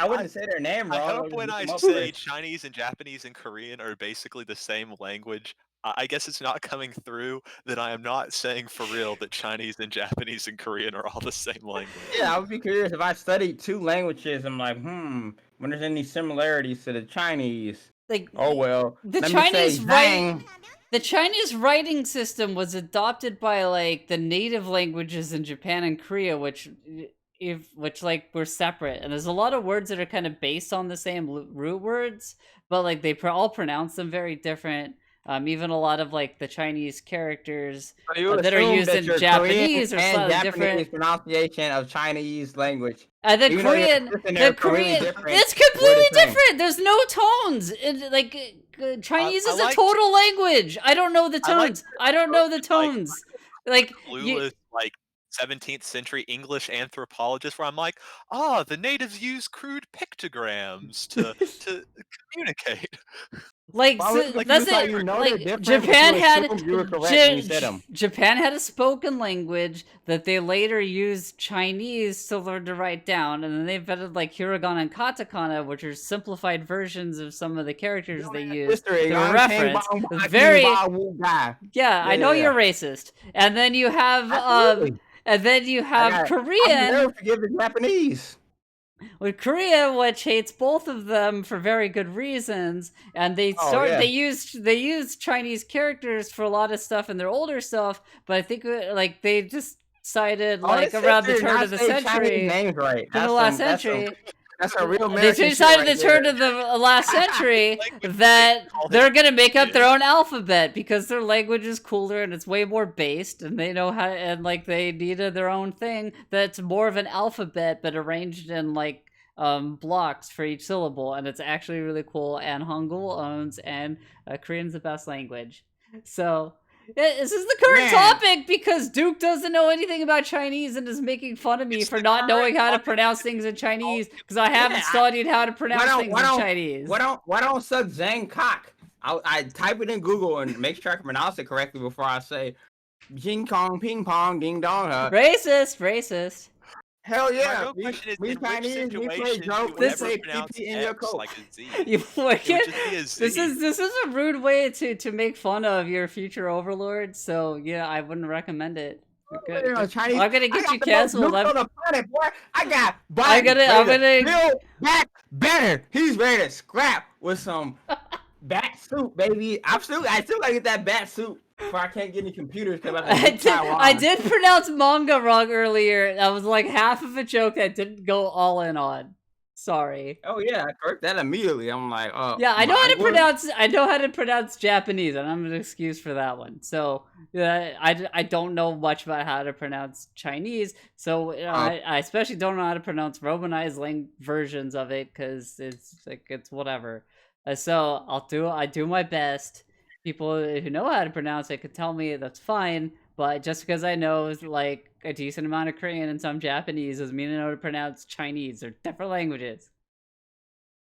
wouldn't say their name I wrong. hope would when just I look 'em up say first. Chinese and Japanese and Korean are basically the same language, I guess it's not coming through that I am not saying for real that Chinese and Japanese and Korean are all the same language. Yeah, I would be curious if I studied 2 languages. I'm like, when there's any similarities to the Chinese. Like, Oh well, the let me say, the Chinese writing system was adopted by like the native languages in Japan and Korea, which like were separate. And there's a lot of words that are kind of based on the same root words, but like they all pronounce them very different. Even a lot of like the Chinese characters So you that are assume used that in your Japanese Korean are and slightly Japanese different. pronunciation of Chinese language. And then Even though they're Korean, different, they're completely different, it's we're completely the same. different. There's no tones. Like Chinese I is a like total language. I don't know the I like tones. I don't know the tones. Like clueless, like 17th century English anthropologist, where I'm like, the natives use crude pictograms to communicate. Like, Why so would you that's use how it. you know Like they're different, Japan but you had assumed you were correct when you said 'em? Japan had a spoken language that they later used Chinese to learn to write down, and then they invented like hiragana and katakana, which are simplified versions of some of the characters they use History, to I'm reference. King Bong, Very, King Bong guy. yeah, I know Yeah. you're racist. And then you have Absolutely. I Korean. never forgive the Japanese. With Korea, which hates both of them for very good reasons, and they used Chinese characters for a lot of stuff in their older stuff, but I think like they just decided like around the turn of the century, the last century. That's a real They decided at the turn of the last century that they're gonna make up their own alphabet because their language is cooler and it's way more based, and they know how, and like they needed their own thing that's more of an alphabet but arranged in like blocks for each syllable, and it's actually really cool. And Hangul owns, and Korean's the best language. So this is the current topic because Duke doesn't know anything about Chinese and is making fun of me for not knowing how to pronounce things in Chinese because I haven't studied how to pronounce things in Chinese. Why don't suck Zhang cock? I type it in Google and make sure I can pronounce it correctly before I say Jing Kong Ping Pong Ding Dong. Racist. Hell yeah! My real question is, we in Chinese, which we situation play do joke, you we ever say pronounce PP in your X coat. like a Z? You It would just be a Z. This is a rude way to make fun of your future overlords. So yeah, I wouldn't recommend it. Okay. Chinese, I'm gonna get you canceled. On the planet, boy. I got Biden I'm gonna build back better. He's ready to scrap with some bat suit, baby. I still gotta get that bat suit before I can't get any computers. I did pronounce manga wrong earlier. That was like half of a joke that didn't go all in on. Sorry. Oh yeah, I correct that immediately. I'm like, yeah, I know how to pronounce Japanese, and I'm an excuse for that one. So I don't know much about how to pronounce Chinese, so I especially don't know how to pronounce Romanized versions of it because it's whatever. So I do my best. People who know how to pronounce it could tell me that's fine, but just because I know like a decent amount of Korean and some Japanese doesn't mean I know how to pronounce Chinese. They're different languages.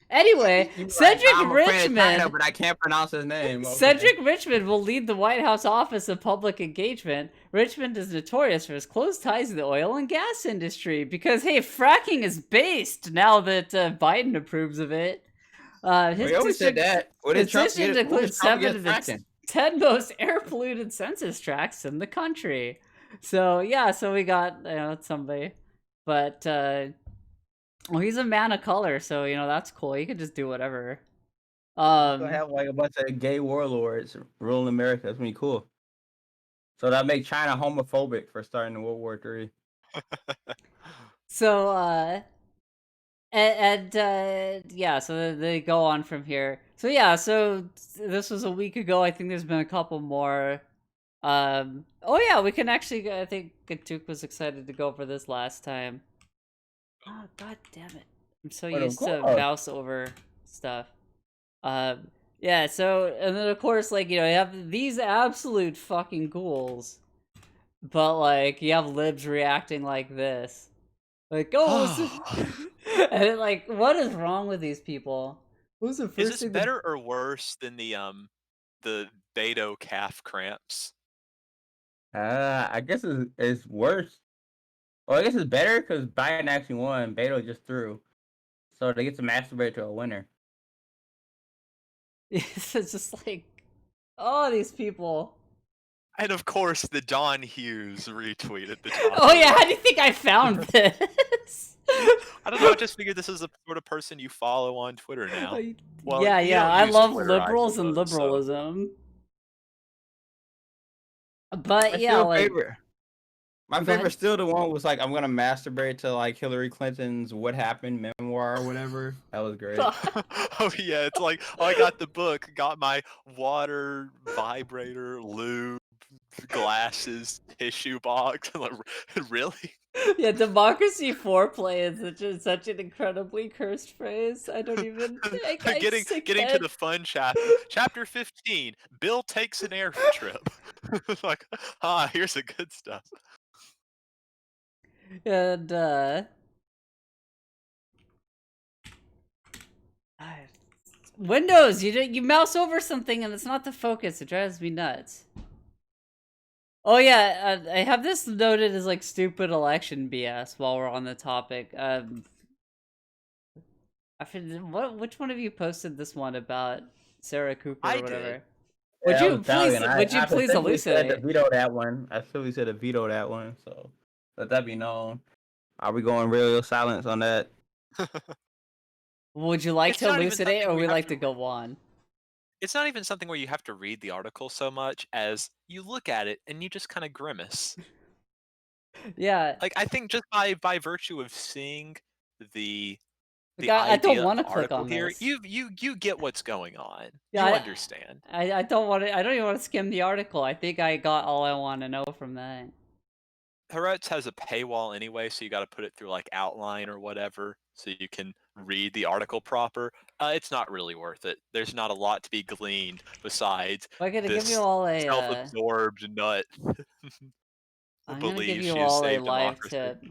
Anyway, Cedric Richmond, China, but I can't pronounce his name. Okay. Cedric Richmond will lead the White House Office of Public Engagement. Richmond is notorious for his close ties to the oil and gas industry because, hey, fracking is based now that Biden approves of it. We always said that. His district includes 7 of the 10 most air-polluted census tracts in the country. So, yeah, so we got somebody. But, well, he's a man of color, so, that's cool. He could just do whatever. We'll have, like, a bunch of gay warlords ruling America. That's pretty cool. So that make China homophobic for starting World War III. So, yeah, so they go on from here. So yeah, so this was a week ago. I think there's been a couple more. Oh yeah, we can actually. I think Duke was excited to go for this last time. Oh god damn it! I'm so used to mouse over stuff. Yeah. So and then of course, like you have these absolute fucking ghouls, but like you have libs reacting like this. Like, and like, what is wrong with these people? What was the first Is this thing? better or worse than the Beto calf cramps? I guess it's worse. Well, I guess it's better because Biden actually won. Beto just threw, so they get to masturbate to a winner. It's just like, oh, these people. And of course, the Don Hughes retweet at the top. Oh yeah, how do you think I found this? I don't know. I just figured this is the sort of person you follow on Twitter now. Well, yeah, you yeah. don't I use love Twitter, I liberals and suppose, so- liberalism. My But yeah, still like favorite. My Go ahead. favorite still the one was like I'm gonna masturbate to like Hillary Clinton's "What Happened" memoir or whatever. That was great. Oh yeah, it's like, oh, I got the book, got my water, vibrator, lube, glasses, tissue box. I'm like, really? yeah, democracy foreplay is such an incredibly cursed phrase. I don't even. getting to the fun chapter. Chapter 15. Bill takes an air trip. Like, here's the good stuff. And Windows, you mouse over something and it's not the focus. It drives me nuts. Oh yeah, I have this noted as like stupid election BS while we're on the topic. I forget which one of you posted this one about Sarah Cooper or I whatever? did. Would Yeah, you I was Italian. please I specifically said to elucidate? veto that one. I specifically said to veto that one. So let that be known. Are we going radio silence on that? Would you like It's to not even elucidate, something or we we have like to- to go on? It's not even something where you have to read the article so much as you look at it and you just kind of grimace. Yeah, Like, I think just by virtue of seeing the like, I don't idea of want to the click article on here, this. you get what's going on. Yeah, You I- understand. I don't want to. I don't even want to skim the article. I think I got all I want to know from that. Haaretz has a paywall anyway, so you got to put it through like Outline or whatever, so you can read the article proper. It's not really worth it. There's not a lot to be gleaned besides Am I gonna give this you all a? self-absorbed nut. I'm gonna give believes you she has all a saved live democracy. tip.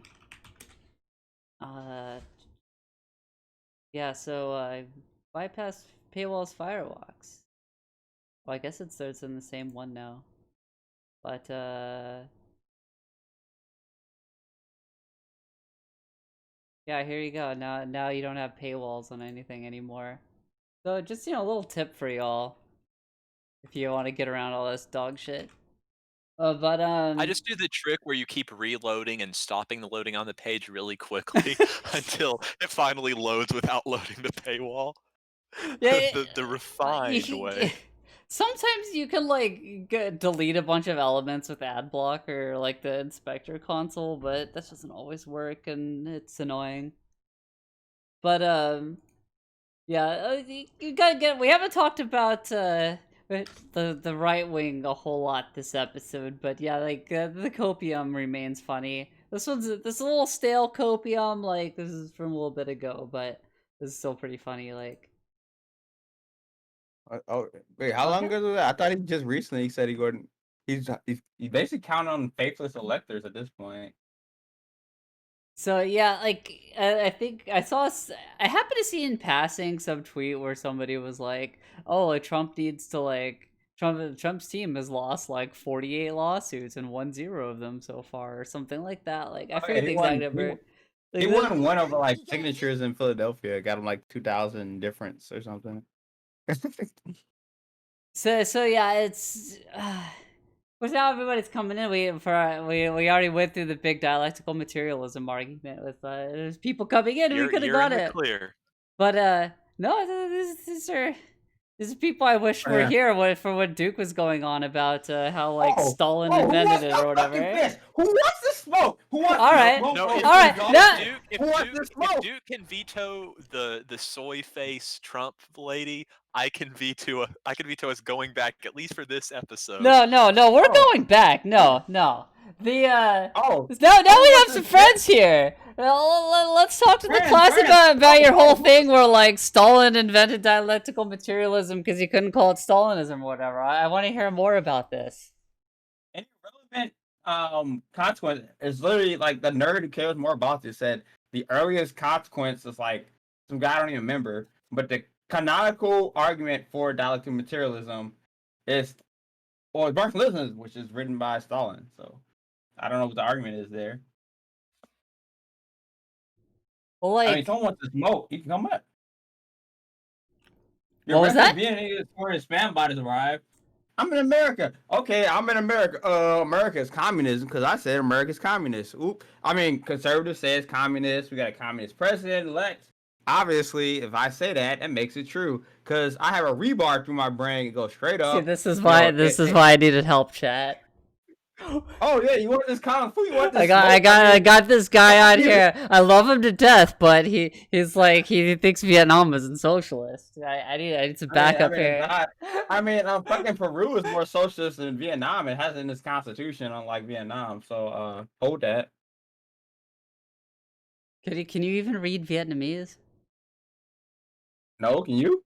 Yeah. So bypass paywalls firewalks. Well, I guess it's in the same one now. But yeah, here you go. Now you don't have paywalls on anything anymore. So just a little tip for y'all, if you want to get around all this dog shit. But I just do the trick where you keep reloading and stopping the loading on the page really quickly until it finally loads without loading the paywall. Yeah, the refined way. Sometimes you can like delete a bunch of elements with ad block or like the inspector console, but that doesn't always work and it's annoying. But yeah, you gotta get. We haven't talked about the right wing a whole lot this episode, but yeah, like the copium remains funny. This is a little stale copium. Like this is from a little bit ago, but this is still pretty funny. Like. Oh wait, how long ago was that? I thought he just recently said he wouldn't. He's basically counting on faithless electors at this point. So yeah, like I think I I happened to see in passing some tweet where somebody was like, "Oh, Trump needs to like Trump's team has lost like 48 lawsuits and won 0 of them so far," or something like that. Like I forget the exact number. He won one over like signatures in Philadelphia. Got him like 2,000 difference or something. So yeah, it's but now everybody's coming in. We already went through the big dialectical materialism argument with there's people coming in. We could have got it. Clear. But no, these are people I wish were here for what Duke was going on about how like Stalin invented it or whatever. Who wants to smoke? Who wants? All right, No, all right. If Duke can veto the soy face Trump lady, I can veto us going back at least for this episode. No, we're going back. No. Now we have some friends here. Let's talk to the class about your whole thing where like Stalin invented dialectical materialism because he couldn't call it Stalinism or whatever. I want to hear more about this. Any relevant consequence is literally like the nerd who cares more about this said the earliest consequence is like some guy I don't even remember, but the canonical argument for dialectical materialism is, well, Marxism, which is written by Stalin. So I don't know what the argument is there. Well, I mean, like, someone wants to smoke. You can come up. what was that? Vietnamese foreign spam bodies arrive. I'm in America. Okay, I'm in America. America is communism because I said America's communist. Oop. I mean, conservative says communist. We got a communist president elect. Obviously, if I say that, that makes it true because I have a rebar through my brain. It goes straight up. See, this is why I needed help, chat. Oh yeah, you want this kung fu? You want this? I got this guy out here. I love him to death, but he's like he thinks Vietnam isn't socialist. I need some backup here. Fucking Peru is more socialist than Vietnam. It has it in its constitution, unlike Vietnam. So hold that. Can you even read Vietnamese? No, can you?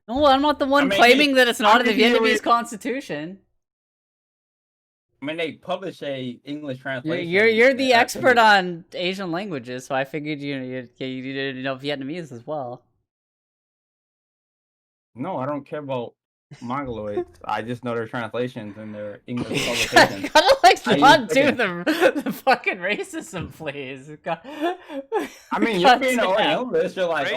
No, I'm not the one claiming that it's not in the Vietnamese constitution. I mean, they publish a English translation. You're the expert on Asian languages, so I figured you need to know Vietnamese as well. No, I don't care about Mongoloids. I just know their translations and their English publications. Kind of like not do the fucking racism, please. God. I mean, you're being English. You're like,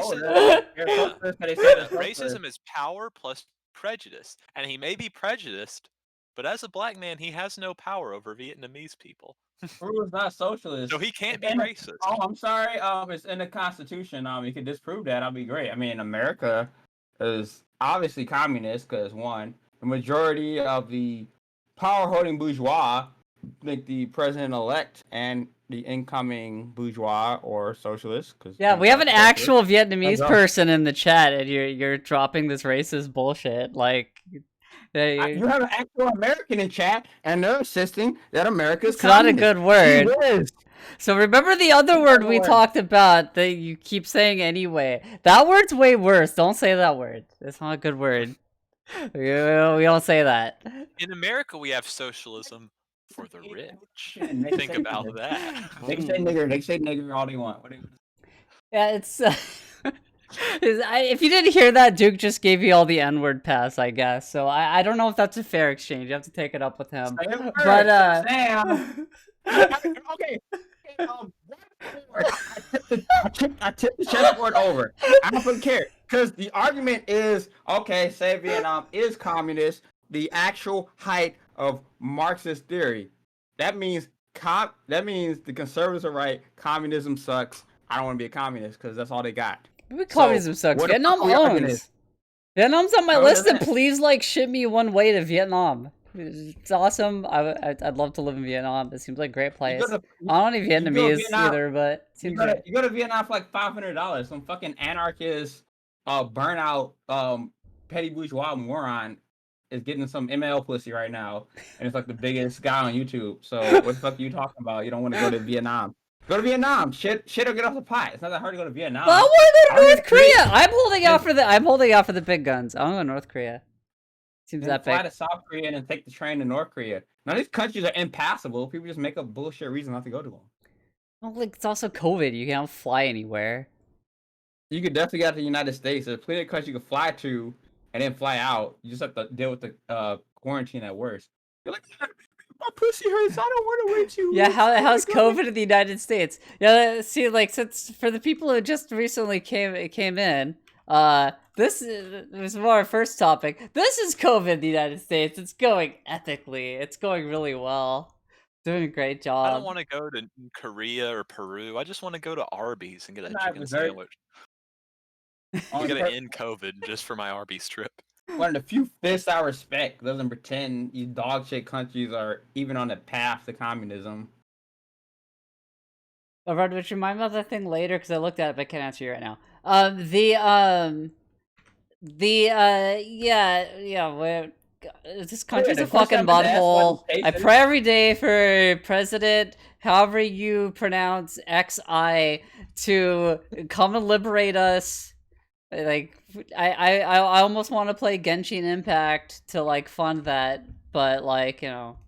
racism is power plus prejudice, and he may be prejudiced, but as a black man, he has no power over Vietnamese people. Peru is not socialist, so he can't be racist. Oh, I'm sorry. It's in the Constitution. You can disprove that. I'll be great. I mean, America is obviously communist because the majority of the power-holding bourgeois think the president-elect and the incoming bourgeois or socialist. Yeah, we have an actual Vietnamese person in the chat, and you're dropping this racist bullshit. Like, you have an actual American in chat, and they're insisting that America's communist. Not a good word. So remember the other word we talked about that you keep saying anyway. That word's way worse. Don't say that word. It's not a good word. We don't say that. In America, we have socialism for the rich. Think about that. They say nigger. They say nigger all they want. Yeah, it's... if you didn't hear that, Duke just gave you all the N-word pass, I guess. So I don't know if that's a fair exchange. You have to take it up with him. But okay. I tipped the chessboard over. I don't care because the argument is okay. Say Vietnam is communist. The actual height of Marxist theory. That means the conservatives are right. Communism sucks. I don't want to be a communist because that's all they got. Communism sucks. Vietnam owns. Vietnam's on my list, and please ship me one way to Vietnam. It's awesome. I'd love to live in Vietnam. It seems like a great place. I don't need Vietnamese either, but it seems you go to Vietnam for like $500. Some fucking anarchist, burnout, petty bourgeois moron is getting some ML pussy right now, and it's like the biggest guy on YouTube. So what the fuck are you talking about? You don't want to go to Vietnam. Go to Vietnam. Shit will get off the pot. It's not that hard to go to Vietnam. Well, I want to go to North Korea. I'm holding out for the big guns. I want to go to North Korea. Seems that big. Fly to South Korea and then take the train to North Korea. Now these countries are impassable. People just make up bullshit reasons not to go to them. Well, it's also COVID. You can't fly anywhere. You could definitely get to the United States. There's plenty of countries you can fly to and then fly out. You just have to deal with the quarantine at worst. You're like, my pussy hurts. I don't want to wait too. Yeah, how's COVID in the United States? Yeah, see, since for the people who just recently came in, this was our first topic. This is COVID in the United States. It's going ethically. It's going really well. Doing a great job. I don't want to go to Korea or Peru. I just want to go to Arby's and get a chicken sandwich. I'm gonna end COVID just for my Arby's trip. One of the few fists I respect doesn't pretend these dog shit countries are even on the path to communism. Oh, Rod, would you remind me of that thing later? Because I looked at it, but I can't answer you right now. This country's a fucking butthole. I pray every day for President, however you pronounce XI, to come and liberate us. I almost want to play Genshin Impact to fund that, but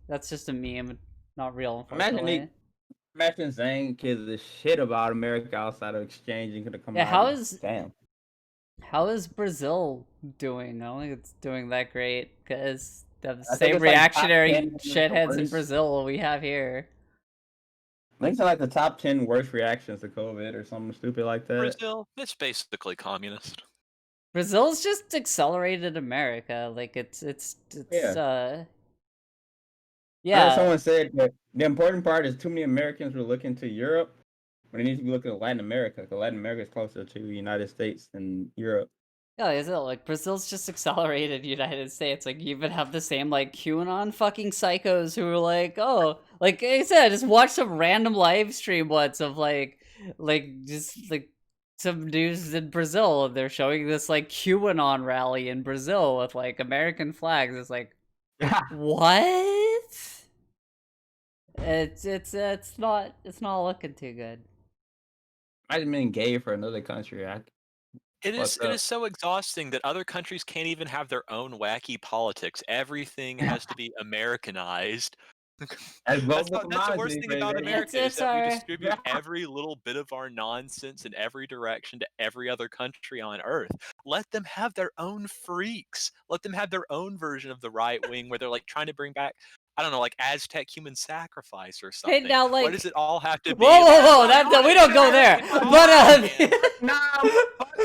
that's just a meme, not real. Unfortunately. Imagine saying kids the shit about America outside of exchanging the commodities. Yeah, how is Brazil doing? I don't think it's doing that great because the same reactionary shitheads in Brazil we have here. I think it's like the top 10 worst reactions to COVID or something stupid like that. Brazil, it's basically communist. Brazil's just accelerated America. Like it's yeah. Someone said that the important part is too many Americans were looking to Europe, but they need to be looking at Latin America, because Latin America is closer to the United States than Europe. Yeah, is it like Brazil's just accelerated United States? Like you even have the same like QAnon fucking psychos who are like, oh, like I said, just watch some random live stream once of like just like some news in Brazil. They're showing this like QAnon rally in Brazil with like American flags. It's like, what? It's not looking too good. Imagine being gay for another country. It is so exhausting that other countries can't even have their own wacky politics. Everything has to be Americanized. That's the worst thing about America is that we distribute every little bit of our nonsense in every direction to every other country on Earth. Let them have their own freaks. Let them have their own version of the right wing where they're like trying to bring back, I don't know, like Aztec human sacrifice or something. Hey, now, like, why does it all have to be? Whoa! We don't go there. But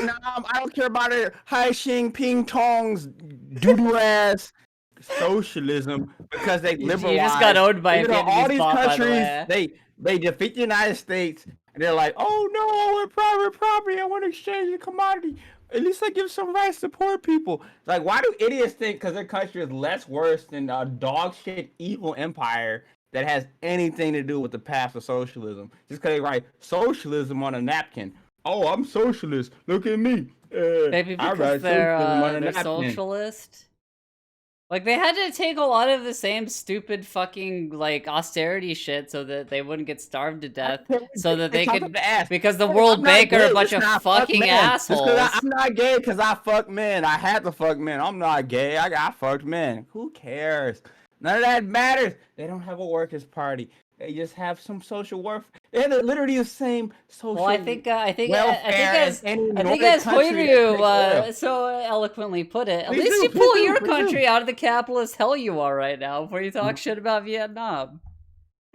I don't care about it. Hai Xing Ping Tong's doo-doo ass socialism, because they liberalize. You just got owned by all these countries. They defeat the United States, and they're like, oh no, I want private property. I want to exchange the commodity. At least I give some rights to poor people. Like, why do idiots think because their country is less worse than a dog shit evil empire that has anything to do with the path of socialism? Just because they write socialism on a napkin. Oh, I'm socialist. Look at me. Maybe because they're socialist. Like, they had to take a lot of the same stupid fucking, like, austerity shit so that they wouldn't get starved to death, so that they could, because the World Bank are a bunch of fucking assholes. I'm not gay because I fuck men. I had to fuck men. I'm not gay. I fucked men. Who cares? None of that matters. They don't have a workers' party. They just have some social warfare. They're literally the same social. Well, I think as Hoiryu so eloquently put it, at least you pull your country out of the capitalist hell you are right now before you talk shit about Vietnam.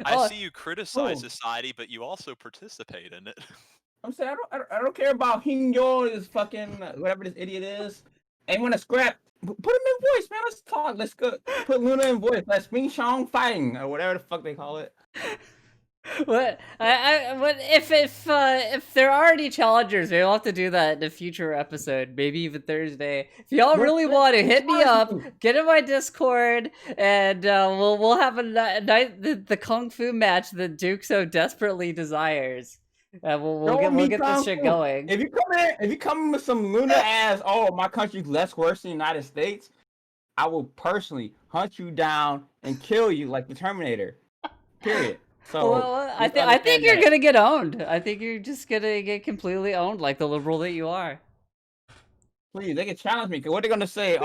I see you criticize society, but you also participate in it. I'm saying I don't care about Hingyo, this fucking whatever this idiot is. And when a scrap, put him in voice, man. Let's talk. Let's go. Put Luna in voice. Let's Ming Shang fighting or whatever the fuck they call it. What if there are any challengers, maybe we'll have to do that in a future episode, maybe even Thursday. If y'all really want to, hit me up, get in my Discord, and we'll have the kung fu match that Duke so desperately desires. We'll get this shit going. If you come in with some Luna ass, oh, my country's less worse than the United States, I will personally hunt you down and kill you like the Terminator. Period. So I think you're gonna get owned. I think you're just gonna get completely owned, like the liberal that you are. Please, they can challenge me. Cause what they gonna say?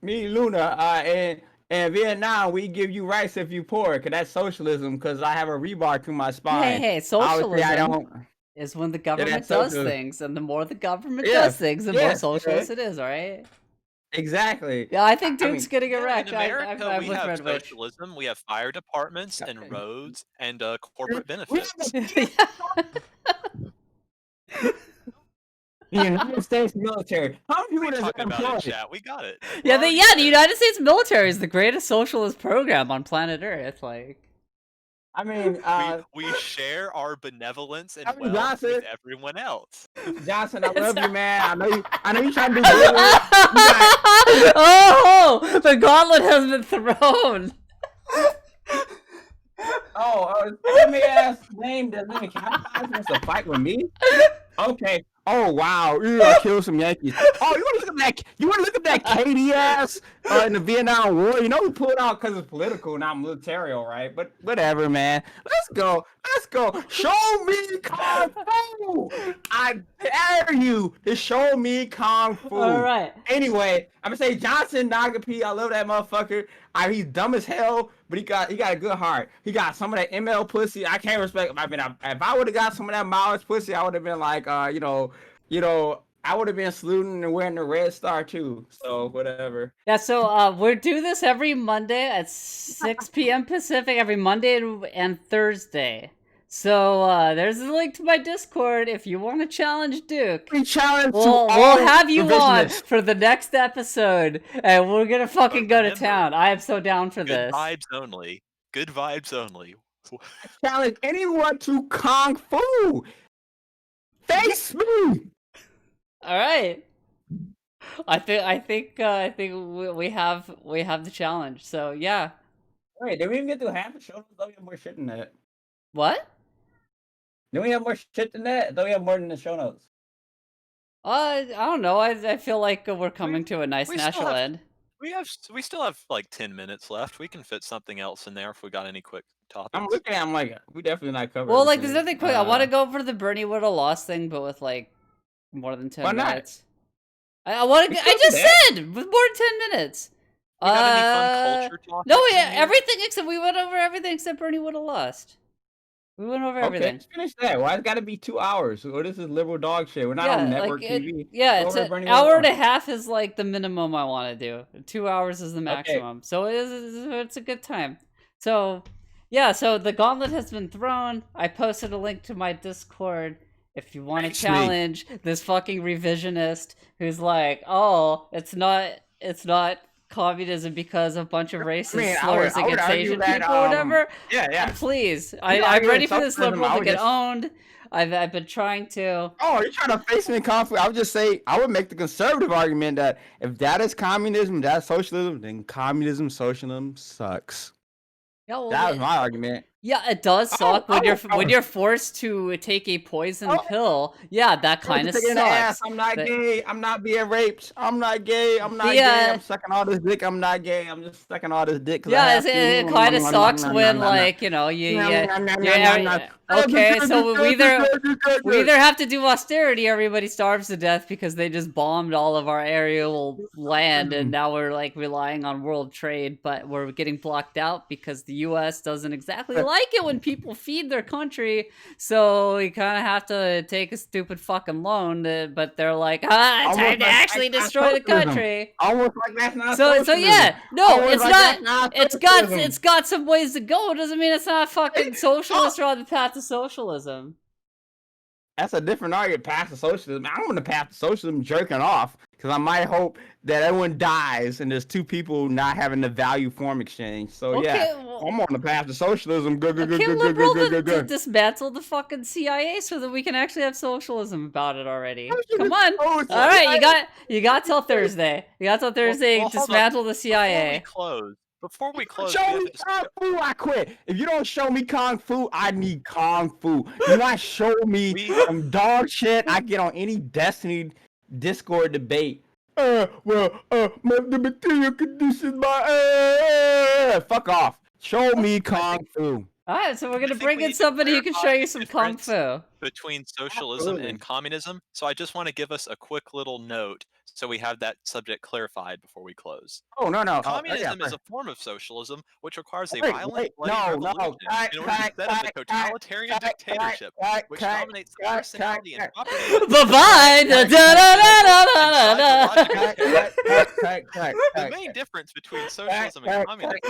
Me, Luna, and Vietnam, we give you rights if you poor. Cause that's socialism. Cause I have a rebar through my spine. Hey, socialism is when the government does things, and the more the government does things, the more socialist it is. All right. Exactly. Yeah, I think Duke's getting a wreck. In America, we have socialism, we have fire departments and roads and corporate benefits. The United States military. How many people does it employ? Chat? We got it. Yeah, the United States military is the greatest socialist program on planet Earth. Like, I mean, we share our benevolence and wealth with everyone else. Johnson, I love you, man. I know you trying to do good. Oh, the gauntlet has been thrown. Let me ask name doesn't even count. Wants to fight with me? Okay. Oh wow, I killed some Yankees. Oh, you want to look at that? You want to look at that Katie ass in the Vietnam War? You know we pulled out because it's political, not military, right? But whatever, man. Let's go. Show me kung fu. I dare you to show me kung fu. All right. Anyway, I'm gonna say Johnson Nagapi. I love that motherfucker. he's dumb as hell, but he got a good heart. He got some of that ML pussy. I can't respect. I mean, if I would have got some of that mileage pussy, I would have been like, you know, I would have been saluting and wearing the red star too. So whatever. Yeah, so we do this every Monday at 6 p.m. Pacific, every Monday and Thursday. So there's a link to my Discord if you want to challenge Duke. We'll have you on for the next episode, and we're gonna fucking go to town. I am so down for this. Good vibes only. Good vibes only. I challenge anyone to Kung Fu. Face me. All right. I think we have the challenge. So yeah. Wait, did we even get to half the show? Don't we have more shit than that? What? Don't we have more shit than that? Don't we have more than the show notes? I don't know. I feel like we're coming to a nice natural end. We still have like 10 minutes left. We can fit something else in there if we got any quick topics. I'm looking at him like we definitely not covering. Well, like there's nothing quick. I want to go for the Bernie would have lost thing, but with like more than 10 minutes. I want to. I just said with more than 10 minutes. We got any fun culture topics? No, everything except we went over everything except Bernie would have lost. We went over everything. Okay, finish that. Why it's got to be 2 hours? Well, this is liberal dog shit. We're not on network TV. Yeah, it's an hour and a half is like the minimum I want to do. 2 hours is the maximum. Okay. So it's a good time. So, yeah, so the gauntlet has been thrown. I posted a link to my Discord. If you want to challenge this fucking revisionist who's like, oh, it's not communism because a bunch of racist slurs against Asian people or whatever. Yeah. Please, I'm ready for this liberal to get owned. I've been trying to. Oh, you're trying to face me in conflict. I would just say I would make the conservative argument that if that is communism, that's socialism, then communism, socialism sucks. Yeah, well, that was my argument. Yeah, it does suck when you're forced to take a poison pill. Yeah, that kind of sucks. I'm not gay. I'm not being raped. I'm not gay. I'm not gay. I'm sucking all this dick. I'm not gay. I'm just sucking all this dick. Yeah, it kind of sucks when like you know okay, so we either have to do austerity, everybody starves to death because they just bombed all of our aerial land, and now we're like relying on world trade, but we're getting blocked out because the U.S. doesn't exactly like it when people feed their country, so we kind of have to take a stupid fucking loan, but they're like, it's time to actually destroy the country. Almost like that's not so yeah, no, it's not. It's got some ways to go. It doesn't mean it's not fucking socialist or on the path to socialism. That's a different argument. Path to socialism. I don't want to path to socialism jerking off because I might hope that everyone dies and there's two people not having the value form exchange. So I'm on the path to socialism. Good. Dismantle the fucking CIA so that we can actually have socialism about it already. Come on. All right, you got till Thursday. You got till Thursday to dismantle the CIA. Before we close, show me Kung Fu, I quit. If you don't show me Kung Fu, I need Kung Fu. You not show me some dog shit, I get on any Destiny Discord debate. The material conditions fuck off. Show me Kung Fu. Alright, so we're gonna bring in somebody who can show you some Kung Fu. Between socialism and communism, so I just want to give us a quick little note so we have that subject clarified before we close. Oh, no. Communism is a form of socialism which requires a violent, bloody revolution in order to set up a totalitarian dictatorship which dominates the personality and property. Bye-bye! The main difference between socialism and communism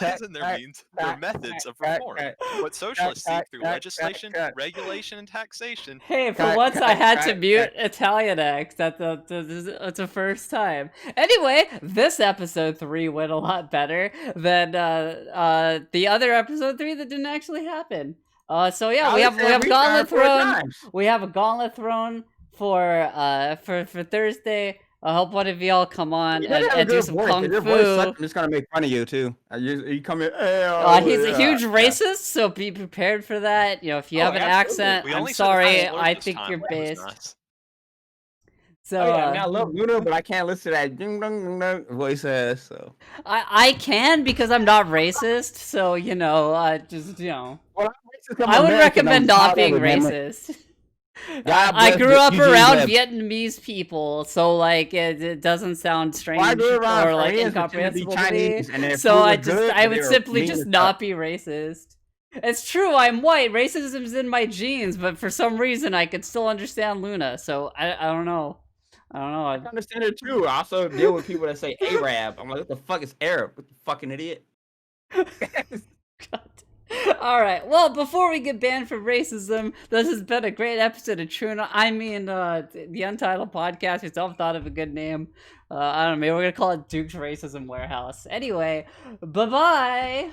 lies in their means, their methods of reform. What socialists seek through legislation, regulation, and taxation. Hey, for once I had to mute Italianx. That's the first time. Anyway, this episode 3 went a lot better than the other episode 3 that didn't actually happen. So yeah, we have gauntlet thrown. We have a gauntlet thrown for Thursday. I hope one of y'all come on and do some Kung Fu. I'm just gonna make fun of you too. You come in. He's a huge racist, so be prepared for that. You know, if you have an accent, I'm sorry. I think you're based. So I love Luna, but I can't listen to that voice. So I can because I'm not racist. So just Well, I would recommend not being racist. I bless grew up Eugene around Webb. Vietnamese people, so like it doesn't sound strange Well, I grew around or like Koreans pretending to be incomprehensible to me. Chinese, and their So food I was just good, I but they would were simply mean just as not fuck. be racist. It's true, I'm white. Racism's in my genes, but for some reason I could still understand Luna. So I don't know. I don't know. I can understand it too. I also deal with people that say Arab. I'm like, what the fuck is Arab? What the fucking idiot? God. All right. Well, before we get banned from racism, this has been a great episode of Truna. I mean, the Untitled Podcast. We still haven't thought of a good name. I don't know. Maybe we're gonna call it Duke's Racism Warehouse. Anyway, bye bye.